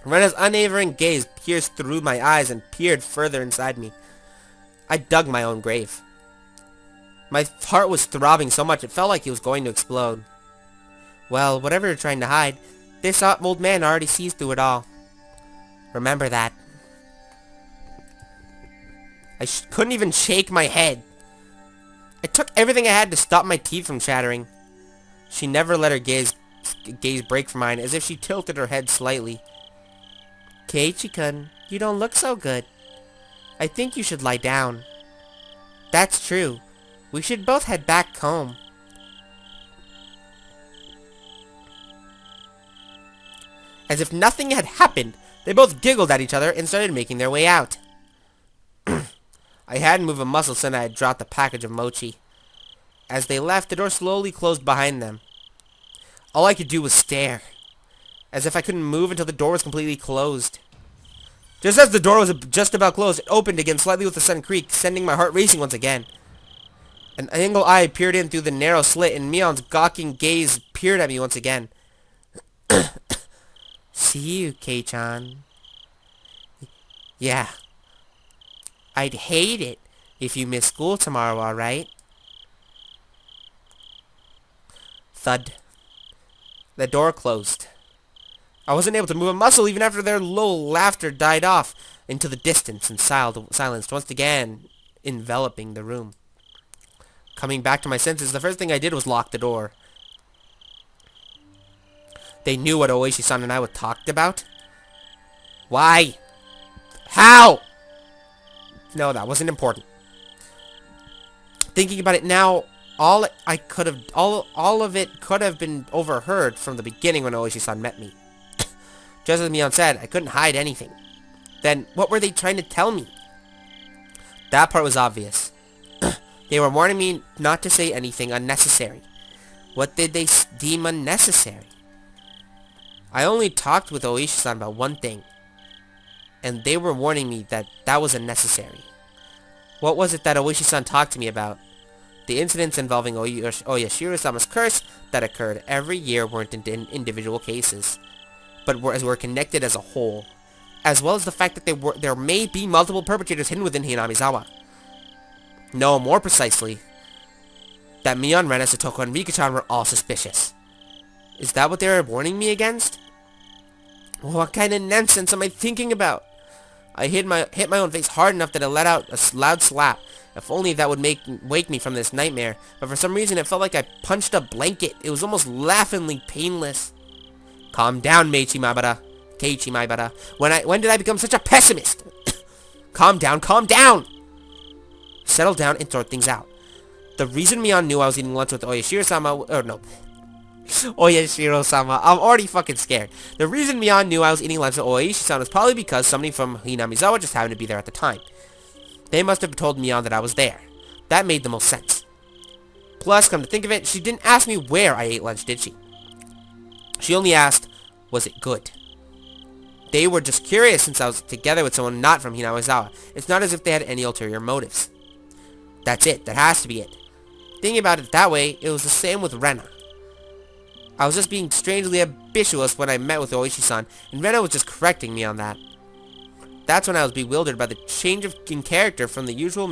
Rena's unwavering gaze pierced through my eyes and peered further inside me. I dug my own grave. My heart was throbbing so much it felt like it was going to explode. Well, whatever you're trying to hide, this old man already sees through it all. Remember that. I couldn't even shake my head. I took everything I had to stop my teeth from chattering. She never let her gaze break from mine, as if she tilted her head slightly. Keiichi-kun, you don't look so good. I think you should lie down. That's true. We should both head back home. As if nothing had happened, they both giggled at each other and started making their way out. I hadn't moved a muscle since I had dropped the package of mochi. As they left, the door slowly closed behind them. All I could do was stare, as if I couldn't move until the door was completely closed. Just as the door was just about closed, it opened again slightly with a sudden creak, sending my heart racing once again. An angle eye peered in through the narrow slit, and Mion's gawking gaze peered at me once again. See you, Kei-chan. Yeah. I'd hate it if you miss school tomorrow, alright? Thud. The door closed. I wasn't able to move a muscle even after their low laughter died off into the distance and silence once again enveloping the room. Coming back to my senses, the first thing I did was lock the door. They knew what Oishi-san and I had talked about? Why? How? No, that wasn't important. Thinking about it now, all of it could have been overheard from the beginning when Oishi-san met me. Just as Mion said, I couldn't hide anything. Then, what were they trying to tell me? That part was obvious. They were warning me not to say anything unnecessary. What did they deem unnecessary? I only talked with Oishi-san about one thing, and they were warning me that that was unnecessary. What was it that Oishi-san talked to me about? The incidents involving Oyashiro-sama's curse that occurred every year weren't individual cases, but were connected as a whole, as well as the fact that there may be multiple perpetrators hidden within Hinamizawa. No, more precisely, that Mion, Rena, Satoko, and Rika-chan were all suspicious. Is that what they were warning me against? What kind of nonsense am I thinking about? I hit my own face hard enough that it let out a loud slap. If only that would wake me from this nightmare. But for some reason it felt like I punched a blanket. It was almost laughingly painless. Calm down, Keiichi Maibara. When did I become such a pessimist? Calm down, calm down! Settle down and sort things out. The reason Mion knew I was eating lunch with Oyashiro-sama, Oyashiro-sama, I'm already fucking scared. The reason Mion knew I was eating lunch with Oishi-san was probably because somebody from Hinamizawa just happened to be there at the time. They must have told Mion that I was there. That made the most sense. Plus, come to think of it, she didn't ask me where I ate lunch, did she? She only asked, was it good? They were just curious since I was together with someone not from Hinamizawa. It's not as if they had any ulterior motives. That's it. That has to be it. Thinking about it that way, it was the same with Rena. I was just being strangely ambitious when I met with Oishi-san, and Rena was just correcting me on that. That's when I was bewildered by the change in character from the usual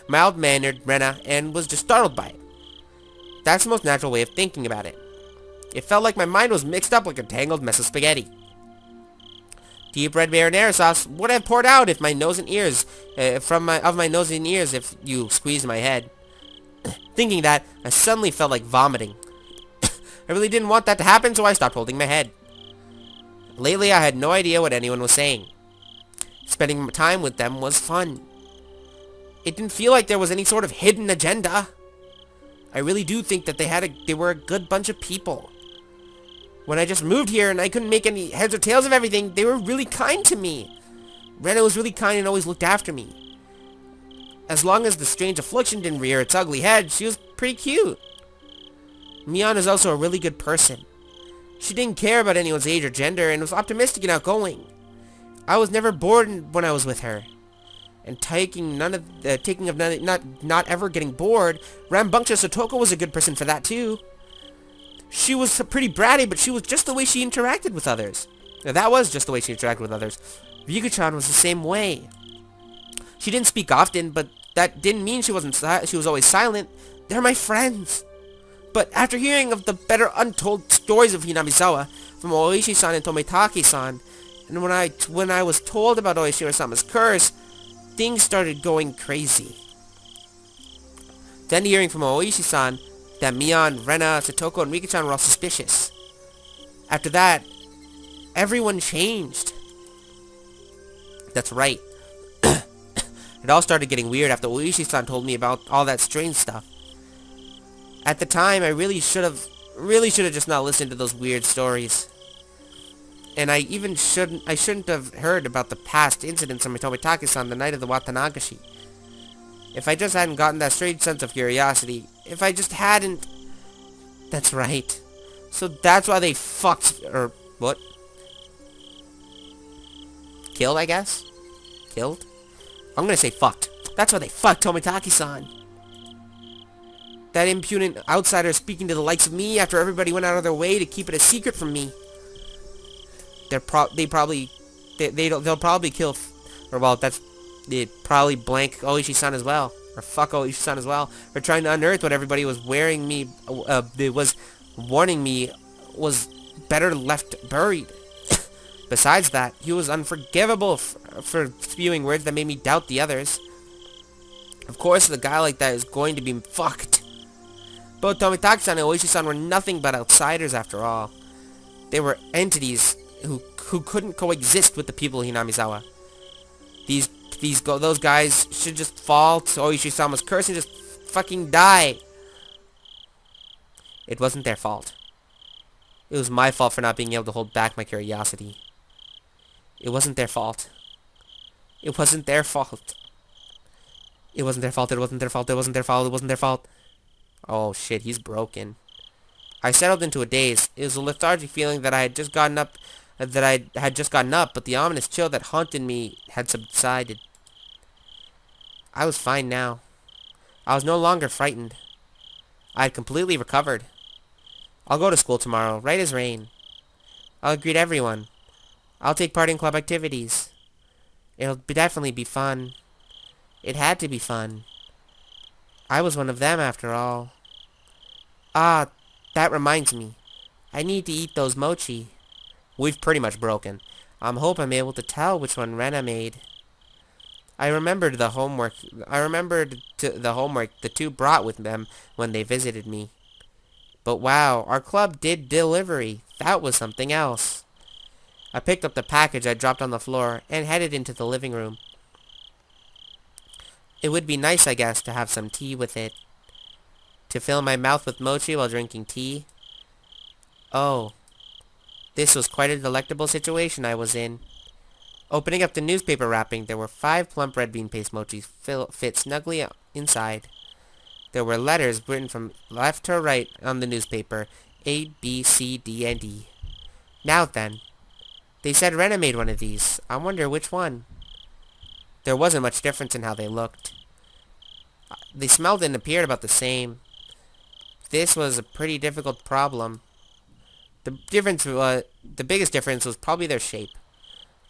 mild-mannered Rena, and was just startled by it. That's the most natural way of thinking about it. It felt like my mind was mixed up like a tangled mess of spaghetti. Deep red marinara sauce would have poured out if my nose and ears, my nose and ears if you squeezed my head. Thinking that, I suddenly felt like vomiting. I really didn't want that to happen, so I stopped holding my head. Lately, I had no idea what anyone was saying. Spending time with them was fun. It didn't feel like there was any sort of hidden agenda. I really do think that they were a good bunch of people. When I just moved here and I couldn't make any heads or tails of everything, they were really kind to me. Rena was really kind and always looked after me. As long as the strange affliction didn't rear its ugly head, she was pretty cute. Mion is also a really good person. She didn't care about anyone's age or gender and was optimistic and outgoing. I was never bored when I was with her. And not ever getting bored, rambunctious Otoko was a good person for that too. She was pretty bratty, but she was just the way she interacted with others. Now, that was just the way she interacted with others. Rika-chan was the same way. She didn't speak often, but that didn't mean she was always silent. They're my friends. But after hearing of the better untold stories of Hinamizawa from Oishi-san and Tomitaki-san, and when I was told about Oishiro-sama's curse, things started going crazy. Then hearing from Oishi-san that Mion, Rena, Satoko, and Rika-chan were all suspicious. After that, everyone changed. That's right. It all started getting weird after Oishi-san told me about all that strange stuff. At the time, I really should have just not listened to those weird stories. And I shouldn't have heard about the past incidents on Tomitaki-san the night of the Watanagashi. If I just hadn't gotten that strange sense of curiosity, if I just hadn't... That's right. So that's why they fucked... Or, what? Killed, I guess? Killed? I'm gonna say fucked. That's why they fucked Tomitaki-san. That impudent outsider speaking to the likes of me after everybody went out of their way to keep it a secret from me. They'll probably kill... Or, well, they'd probably blank Oishi-san as well. Or fuck Oishi-san as well. For trying to unearth what everybody was warning me was better left buried. Besides that, he was unforgivable for spewing words that made me doubt the others. Of course, a guy like that is going to be fucked. Both Tomitaki-san and Oishi-san were nothing but outsiders after all. They were entities who couldn't coexist with the people of Hinamizawa. Those guys should just fall to Oishi-sama's curse and just fucking die. It wasn't their fault. It was my fault for not being able to hold back my curiosity. It wasn't their fault. It wasn't their fault. It wasn't their fault. It wasn't their fault. It wasn't their fault. It wasn't their fault. Oh shit, he's broken. I settled into a daze. It was a lethargic feeling that I had just gotten up, but the ominous chill that haunted me had subsided. I was fine now. I was no longer frightened. I'd completely recovered. I'll go to school tomorrow, right as rain. I'll greet everyone. I'll take part in club activities. Definitely be fun. It had to be fun. I was one of them after all. Ah, that reminds me. I need to eat those mochi. We've pretty much broken. Hope I'm able to tell which one Rena made. I remembered the homework. The homework the two brought with them when they visited me. But wow, our club did delivery. That was something else. I picked up the package I dropped on the floor and headed into the living room. It would be nice, I guess, to have some tea with it. To fill my mouth with mochi while drinking tea. Oh, this was quite a delectable situation I was in. Opening up the newspaper wrapping, there were 5 plump red bean paste mochis fit snugly inside. There were letters written from left to right on the newspaper, A, B, C, D, and E. Now then, they said Rena made one of these. I wonder which one. There wasn't much difference in how they looked. They smelled and appeared about the same. This was a pretty difficult problem. The biggest difference was probably their shape.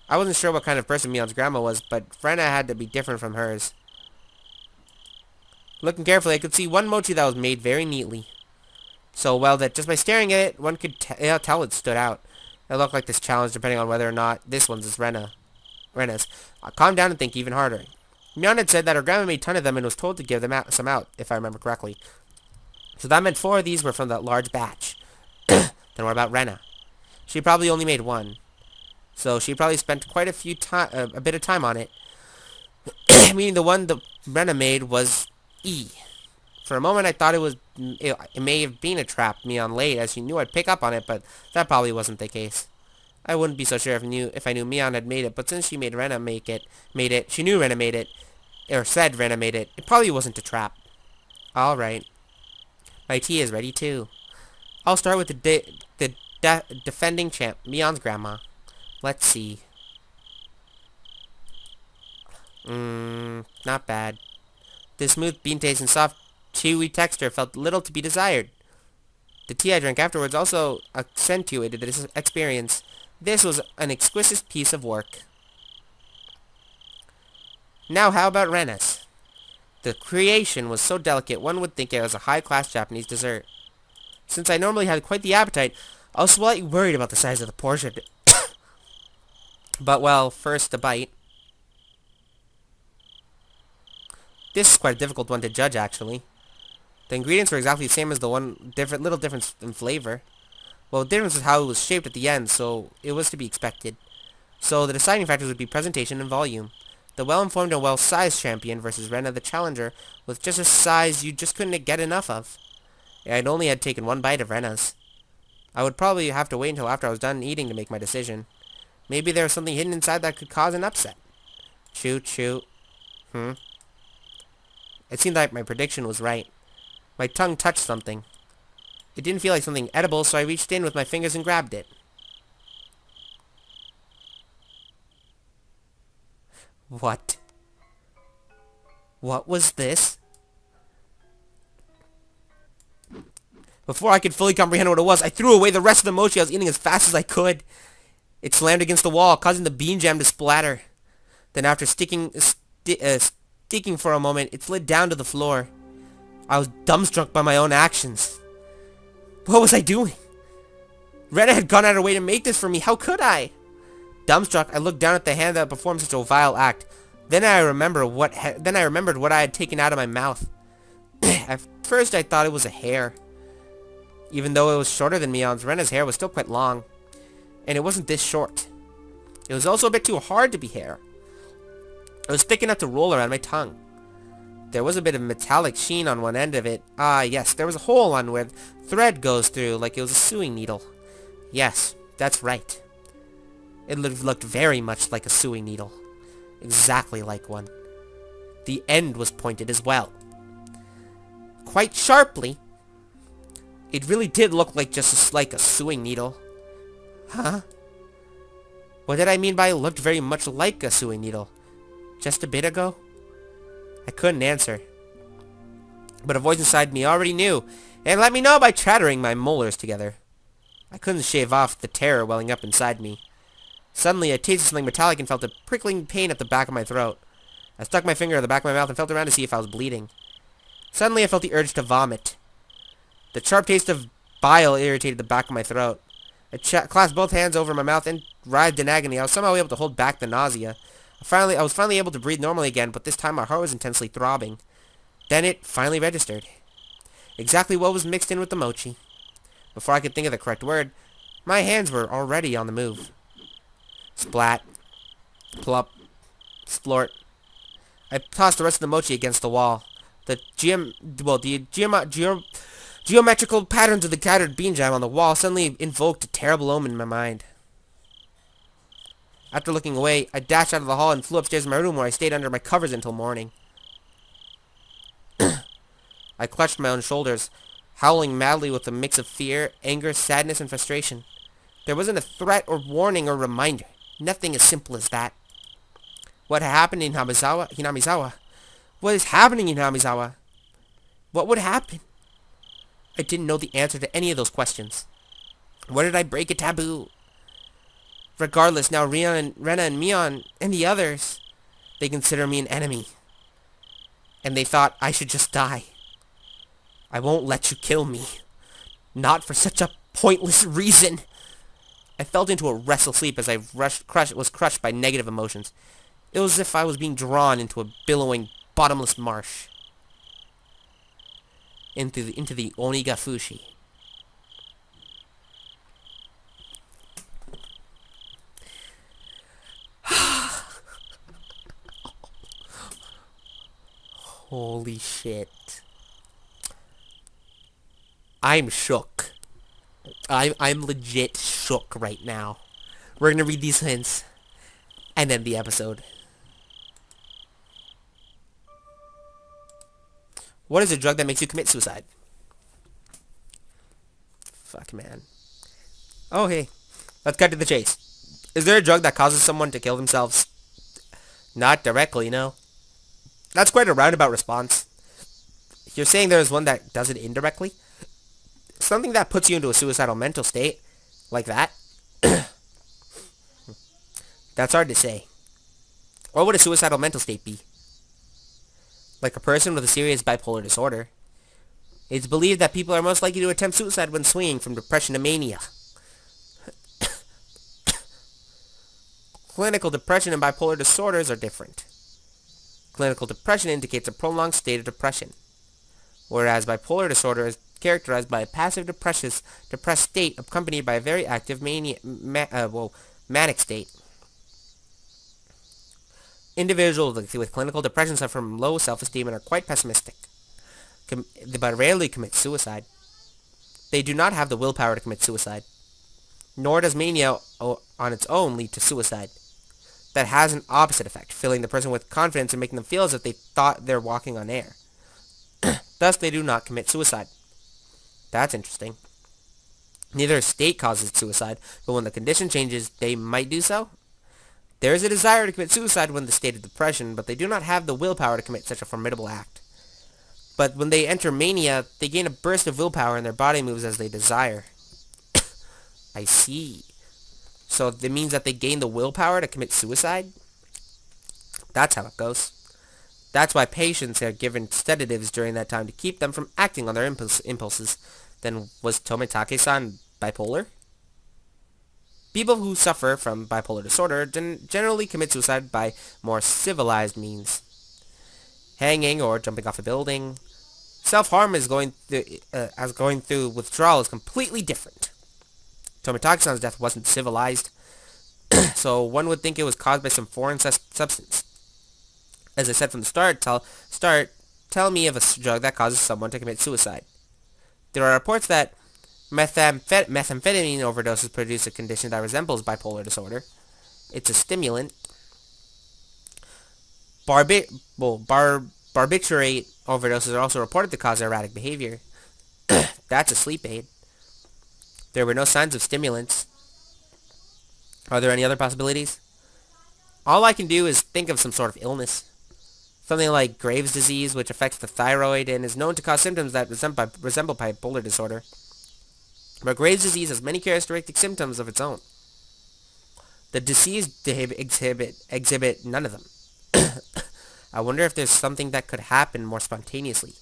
I wasn't sure what kind of person Mion's grandma was, but Rena had to be different from hers. Looking carefully, I could see one mochi that was made very neatly. So well that just by staring at it, one could tell it stood out. It looked like this challenge depending on whether or not this one's is Rena's. I calmed down and think even harder. Mion had said that her grandma made a ton of them and was told to give them some out, if I remember correctly. So that meant 4 of these were from that large batch. Then what about Rena? She probably only made 1. So she probably spent quite a bit of time on it. Meaning the one that Rena made was E. For a moment I thought it may have been a trap Mion laid, as she knew I'd pick up on it, but that probably wasn't the case. I wouldn't be so sure if I knew Mion had made it, but since she made Rena she knew Rena made it, or said Rena made it, it probably wasn't a trap. Alright. My tea is ready too. I'll start with the defending champ, Mion's grandma. Let's see. Not bad. The smooth bean taste and soft, chewy texture felt little to be desired. The tea I drank afterwards also accentuated this experience. This was an exquisite piece of work. Now how about Rena's? The creation was so delicate one would think it was a high-class Japanese dessert. Since I normally had quite the appetite, I was slightly worried about the size of the portion. But well, first a bite. This is quite a difficult one to judge, actually. The ingredients were exactly the same as the little difference in flavor. Well, the difference was how it was shaped at the end, so it was to be expected. So the deciding factors would be presentation and volume. The well-informed and well-sized champion versus Rena the challenger with just a size you just couldn't get enough of. I'd only had taken 1 bite of Rena's. I would probably have to wait until after I was done eating to make my decision. Maybe there was something hidden inside that could cause an upset. Choo. It seemed like my prediction was right. My tongue touched something. It didn't feel like something edible, so I reached in with my fingers and grabbed it. What? What was this? Before I could fully comprehend what it was, I threw away the rest of the mochi I was eating as fast as I could. It slammed against the wall, causing the bean jam to splatter. Then after sticking for a moment, it slid down to the floor. I was dumbstruck by my own actions. What was I doing? Rena had gone out of her way to make this for me. How could I? Dumbstruck, I looked down at the hand that performed such a vile act. Then I remembered what I had taken out of my mouth. At first, I thought it was a hair. Even though it was shorter than Mion's, Rena's hair was still quite long. And it wasn't this short. It was also a bit too hard to be hair. It was thick enough to roll around my tongue. There was a bit of metallic sheen on one end of it. Ah, yes, there was a hole on where thread goes through, like it was a sewing needle. Yes, that's right. It looked very much like a sewing needle. Exactly like one. The end was pointed as well. Quite sharply. It really did look like like a sewing needle. Huh? What did I mean by looked very much like a sewing needle? Just a bit ago? I couldn't answer. But a voice inside me already knew. and let me know by chattering my molars together. I couldn't shave off the terror welling up inside me. Suddenly, I tasted something metallic and felt a prickling pain at the back of my throat. I stuck my finger in the back of my mouth and felt around to see if I was bleeding. Suddenly, I felt the urge to vomit. The sharp taste of bile irritated the back of my throat. I clasped both hands over my mouth and writhed in agony. I was somehow able to hold back the nausea. I was finally able to breathe normally again, but this time my heart was intensely throbbing. Then it finally registered. Exactly what was mixed in with the mochi. Before I could think of the correct word, my hands were already on the move. Splat. Plop. Splort. I tossed the rest of the mochi against the wall. The geometrical patterns of the tattered bean jam on the wall suddenly invoked a terrible omen in my mind. After looking away, I dashed out of the hall and flew upstairs to my room where I stayed under my covers until morning. I clutched my own shoulders, howling madly with a mix of fear, anger, sadness, and frustration. There wasn't a threat or warning or reminder. Nothing as simple as that. What happened in Hinamizawa? What is happening in Hinamizawa? What would happen? I didn't know the answer to any of those questions. Where did I break a taboo? Regardless, now Rena and Mion and the others, they consider me an enemy. And they thought I should just die. I won't let you kill me. Not for such a pointless reason. I fell into a restless sleep as I was crushed by negative emotions. It was as if I was being drawn into a billowing, bottomless marsh. Into the Onikakushi. Holy shit. I'm shook. I'm legit shook right now. We're gonna read these hints and end the episode. What is a drug that makes you commit suicide? Fuck, man. Oh, hey. Let's cut to the chase. Is there a drug that causes someone to kill themselves? Not directly, no. That's quite a roundabout response. You're saying there's one that does it indirectly? Something that puts you into a suicidal mental state. Like that? That's hard to say. What would a suicidal mental state be? Like a person with a serious bipolar disorder. It's believed that people are most likely to attempt suicide when swinging from depression to mania. Clinical depression and bipolar disorders are different. Clinical depression indicates a prolonged state of depression, whereas bipolar disorder is characterized by a passive depressed state accompanied by a very active manic state. Individuals with clinical depression suffer from low self-esteem and are quite pessimistic, but rarely commit suicide. They do not have the willpower to commit suicide, nor does mania on its own lead to suicide. That has an opposite effect, filling the person with confidence and making them feel as if they thought they're walking on air. Thus, they do not commit suicide. That's interesting. Neither state causes suicide, but when the condition changes, they might do so. There is a desire to commit suicide when the state of depression, but they do not have the willpower to commit such a formidable act. But when they enter mania, they gain a burst of willpower and their body moves as they desire. I see. So it means that they gain the willpower to commit suicide? That's how it goes. That's why patients are given sedatives during that time to keep them from acting on their impulses. Then was Tomitake-san bipolar? People who suffer from bipolar disorder generally commit suicide by more civilized means. Hanging or jumping off a building. Self-harm as going through withdrawal is completely different. Tomitake-san's death wasn't civilized, so one would think it was caused by some foreign substance. As I said from the start, tell me of a drug that causes someone to commit suicide. There are reports that methamphetamine overdoses produce a condition that resembles bipolar disorder. It's a stimulant. Barbiturate overdoses are also reported to cause erratic behavior. That's a sleep aid. There were no signs of stimulants. Are there any other possibilities? All I can do is think of some sort of illness. Something like Graves' disease, which affects the thyroid and is known to cause symptoms that resemble bipolar disorder. But Graves' disease has many characteristic symptoms of its own. The deceased exhibit none of them. I wonder if there's something that could happen more spontaneously.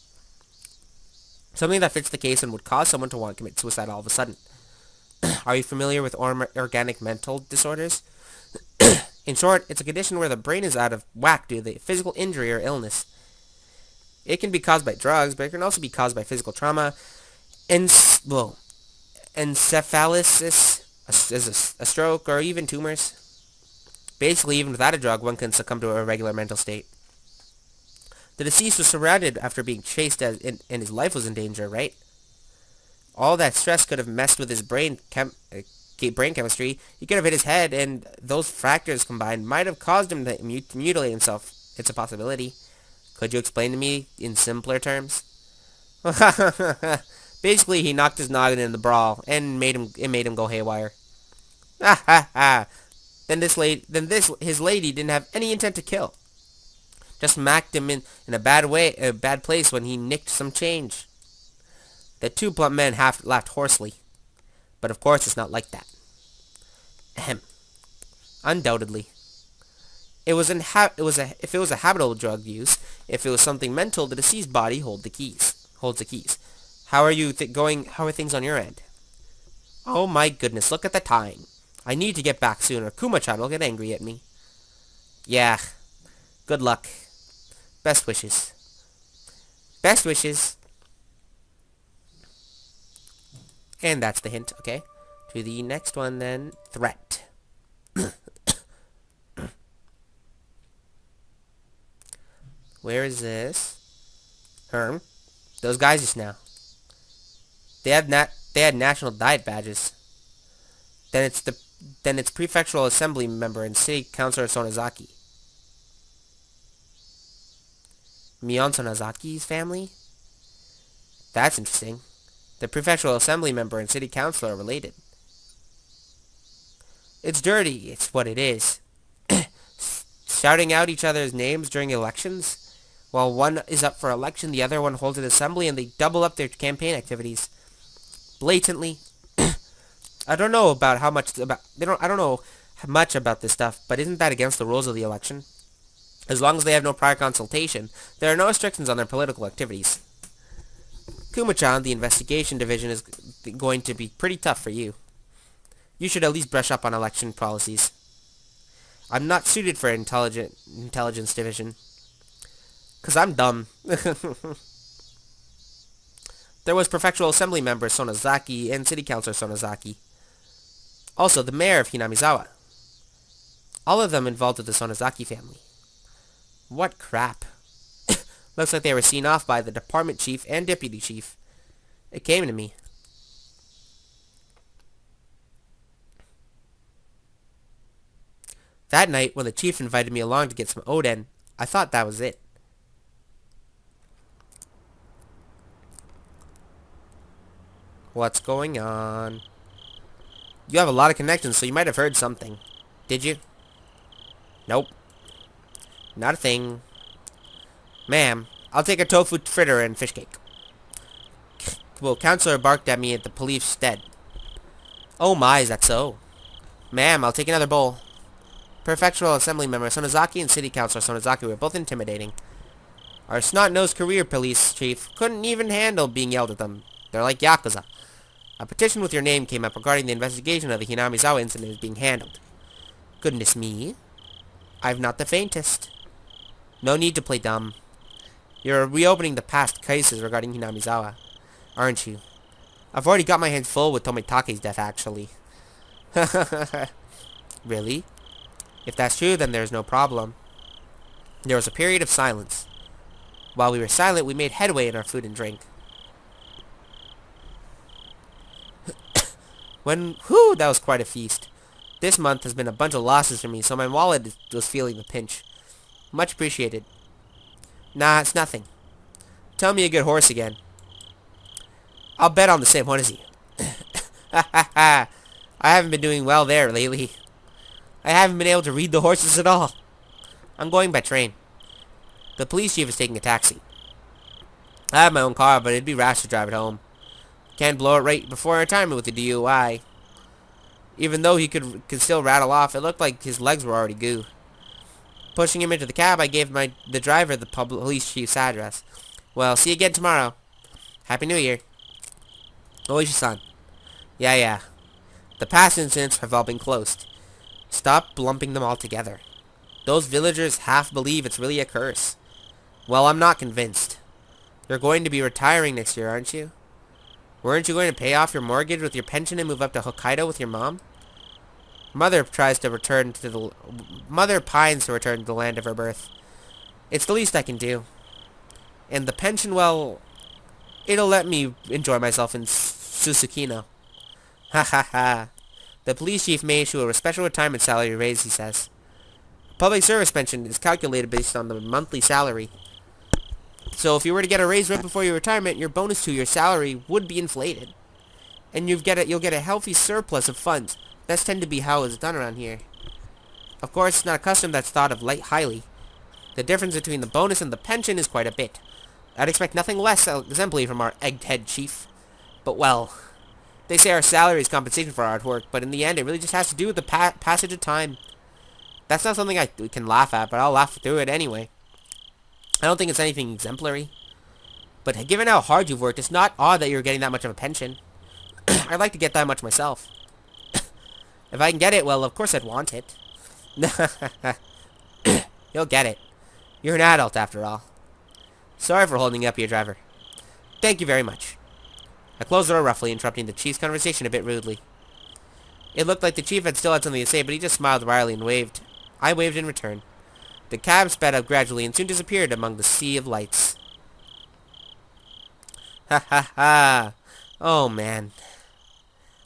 Something that fits the case and would cause someone to want to commit suicide all of a sudden. Are you familiar with organic mental disorders? In short, it's a condition where the brain is out of whack due to physical injury or illness. It can be caused by drugs, but it can also be caused by physical trauma, encephalitis, a stroke, or even tumors. Basically, even without a drug, one can succumb to a regular mental state. The deceased was surrounded after being chased and his life was in danger, right? All that stress could have messed with his brain chemistry. He could have hit his head, and those factors combined might have caused him to mutilate himself. It's a possibility. Could you explain to me in simpler terms? Basically, he knocked his noggin in the brawl, and it made him go haywire. Ha ha ha! His lady didn't have any intent to kill. Just smacked him in a bad place when he nicked some change. The two plump men laughed hoarsely. But of course it's not like that. Ahem. Undoubtedly. If it was a habitual drug use, if it was something mental, the deceased body holds the keys. How are things on your end? Oh my goodness, look at the time. I need to get back soon or Kuma-chan will get angry at me. Yeah. Good luck. Best wishes. Best wishes. And that's the hint, okay? To the next one then. Threat. Where is this? Those guys just now. They had national diet badges. Then it's prefectural assembly member and city councilor Sonozaki. Mion Sonozaki's family? That's interesting. The prefectural assembly member and city councilor are related. It's dirty. It's what it is. Shouting out each other's names during elections? While one is up for election, the other one holds an assembly and they double up their campaign activities. Blatantly. I don't know much about this stuff, but isn't that against the rules of the election? As long as they have no prior consultation, there are no restrictions on their political activities. Kuma-chan, the investigation division is going to be pretty tough for you. You should at least brush up on election policies. I'm not suited for intelligence division. 'Cause I'm dumb. There was prefectural assembly member Sonozaki and city councilor Sonozaki. Also, the mayor of Hinamizawa. All of them involved with the Sonozaki family. What crap. Looks like they were seen off by the department chief and deputy chief. It came to me. That night, when the chief invited me along to get some oden, I thought that was it. What's going on? You have a lot of connections, so you might have heard something. Did you? Nope. Not a thing. Ma'am, I'll take a tofu fritter and fish cake. Well, counselor barked at me at the police stead. Oh my, is that so? Ma'am, I'll take another bowl. Prefectural assembly member Sonozaki and city councilor Sonozaki were both intimidating. Our snot-nosed career police chief couldn't even handle being yelled at them. They're like Yakuza. A petition with your name came up regarding the investigation of the Hinamizawa incident is being handled. Goodness me. I've not the faintest. No need to play dumb. You're reopening the past cases regarding Hinamizawa, aren't you? I've already got my hands full with Tomitake's death, actually. Really? If that's true, then there's no problem. There was a period of silence. While we were silent, we made headway in our food and drink. That was quite a feast. This month has been a bunch of losses for me, so my wallet was feeling the pinch. Much appreciated. Nah, it's nothing. Tell me a good horse again. I'll bet on the same one as you. Ha ha ha. I haven't been doing well there lately. I haven't been able to read the horses at all. I'm going by train. The police chief is taking a taxi. I have my own car, but it'd be rash to drive it home. Can't blow it right before retirement with the DUI. Even though he could still rattle off, it looked like his legs were already goo. Pushing him into the cab, I gave the driver the police chief's address. Well, see you again tomorrow. Happy New Year. Oishi-san. Yeah. The past incidents have all been closed. Stop lumping them all together. Those villagers half believe it's really a curse. Well, I'm not convinced. You're going to be retiring next year, aren't you? Weren't you going to pay off your mortgage with your pension and move up to Hokkaido with your mom? Mother pines to return to the land of her birth. It's the least I can do. And the pension, well, it'll let me enjoy myself in Susukino. Ha ha ha. The police chief may issue a special retirement salary raise, he says. Public service pension is calculated based on the monthly salary. So if you were to get a raise right before your retirement, your bonus to your salary would be inflated. And you'll get a healthy surplus of funds. That's tend to be how it's done around here. Of course, it's not a custom that's thought of highly. The difference between the bonus and the pension is quite a bit. I'd expect nothing less exemplary from our egghead chief. But well, they say our salary is compensation for our hard work, but in the end, it really just has to do with the passage of time. That's not something we can laugh at, but I'll laugh through it anyway. I don't think it's anything exemplary. But given how hard you've worked, it's not odd that you're getting that much of a pension. I'd like to get that much myself. If I can get it, well, of course I'd want it. You'll get it. You're an adult, after all. Sorry for holding up your driver. Thank you very much. I closed the door roughly, interrupting the chief's conversation a bit rudely. It looked like the chief still had something to say, but he just smiled wryly and waved. I waved in return. The cab sped up gradually and soon disappeared among the sea of lights. Ha ha ha. Oh man.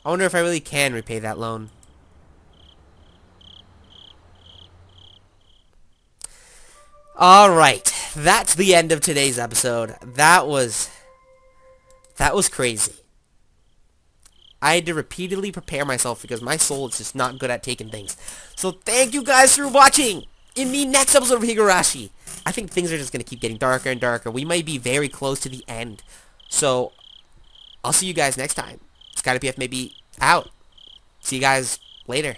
I wonder if I really can repay that loan. Alright. That's the end of today's episode. That was crazy. I had to repeatedly prepare myself because my soul is just not good at taking things. So thank you guys for watching. In the next episode of Higurashi, I think things are just going to keep getting darker and darker. We might be very close to the end. So I'll see you guys next time. SkyPF may be out. See you guys later.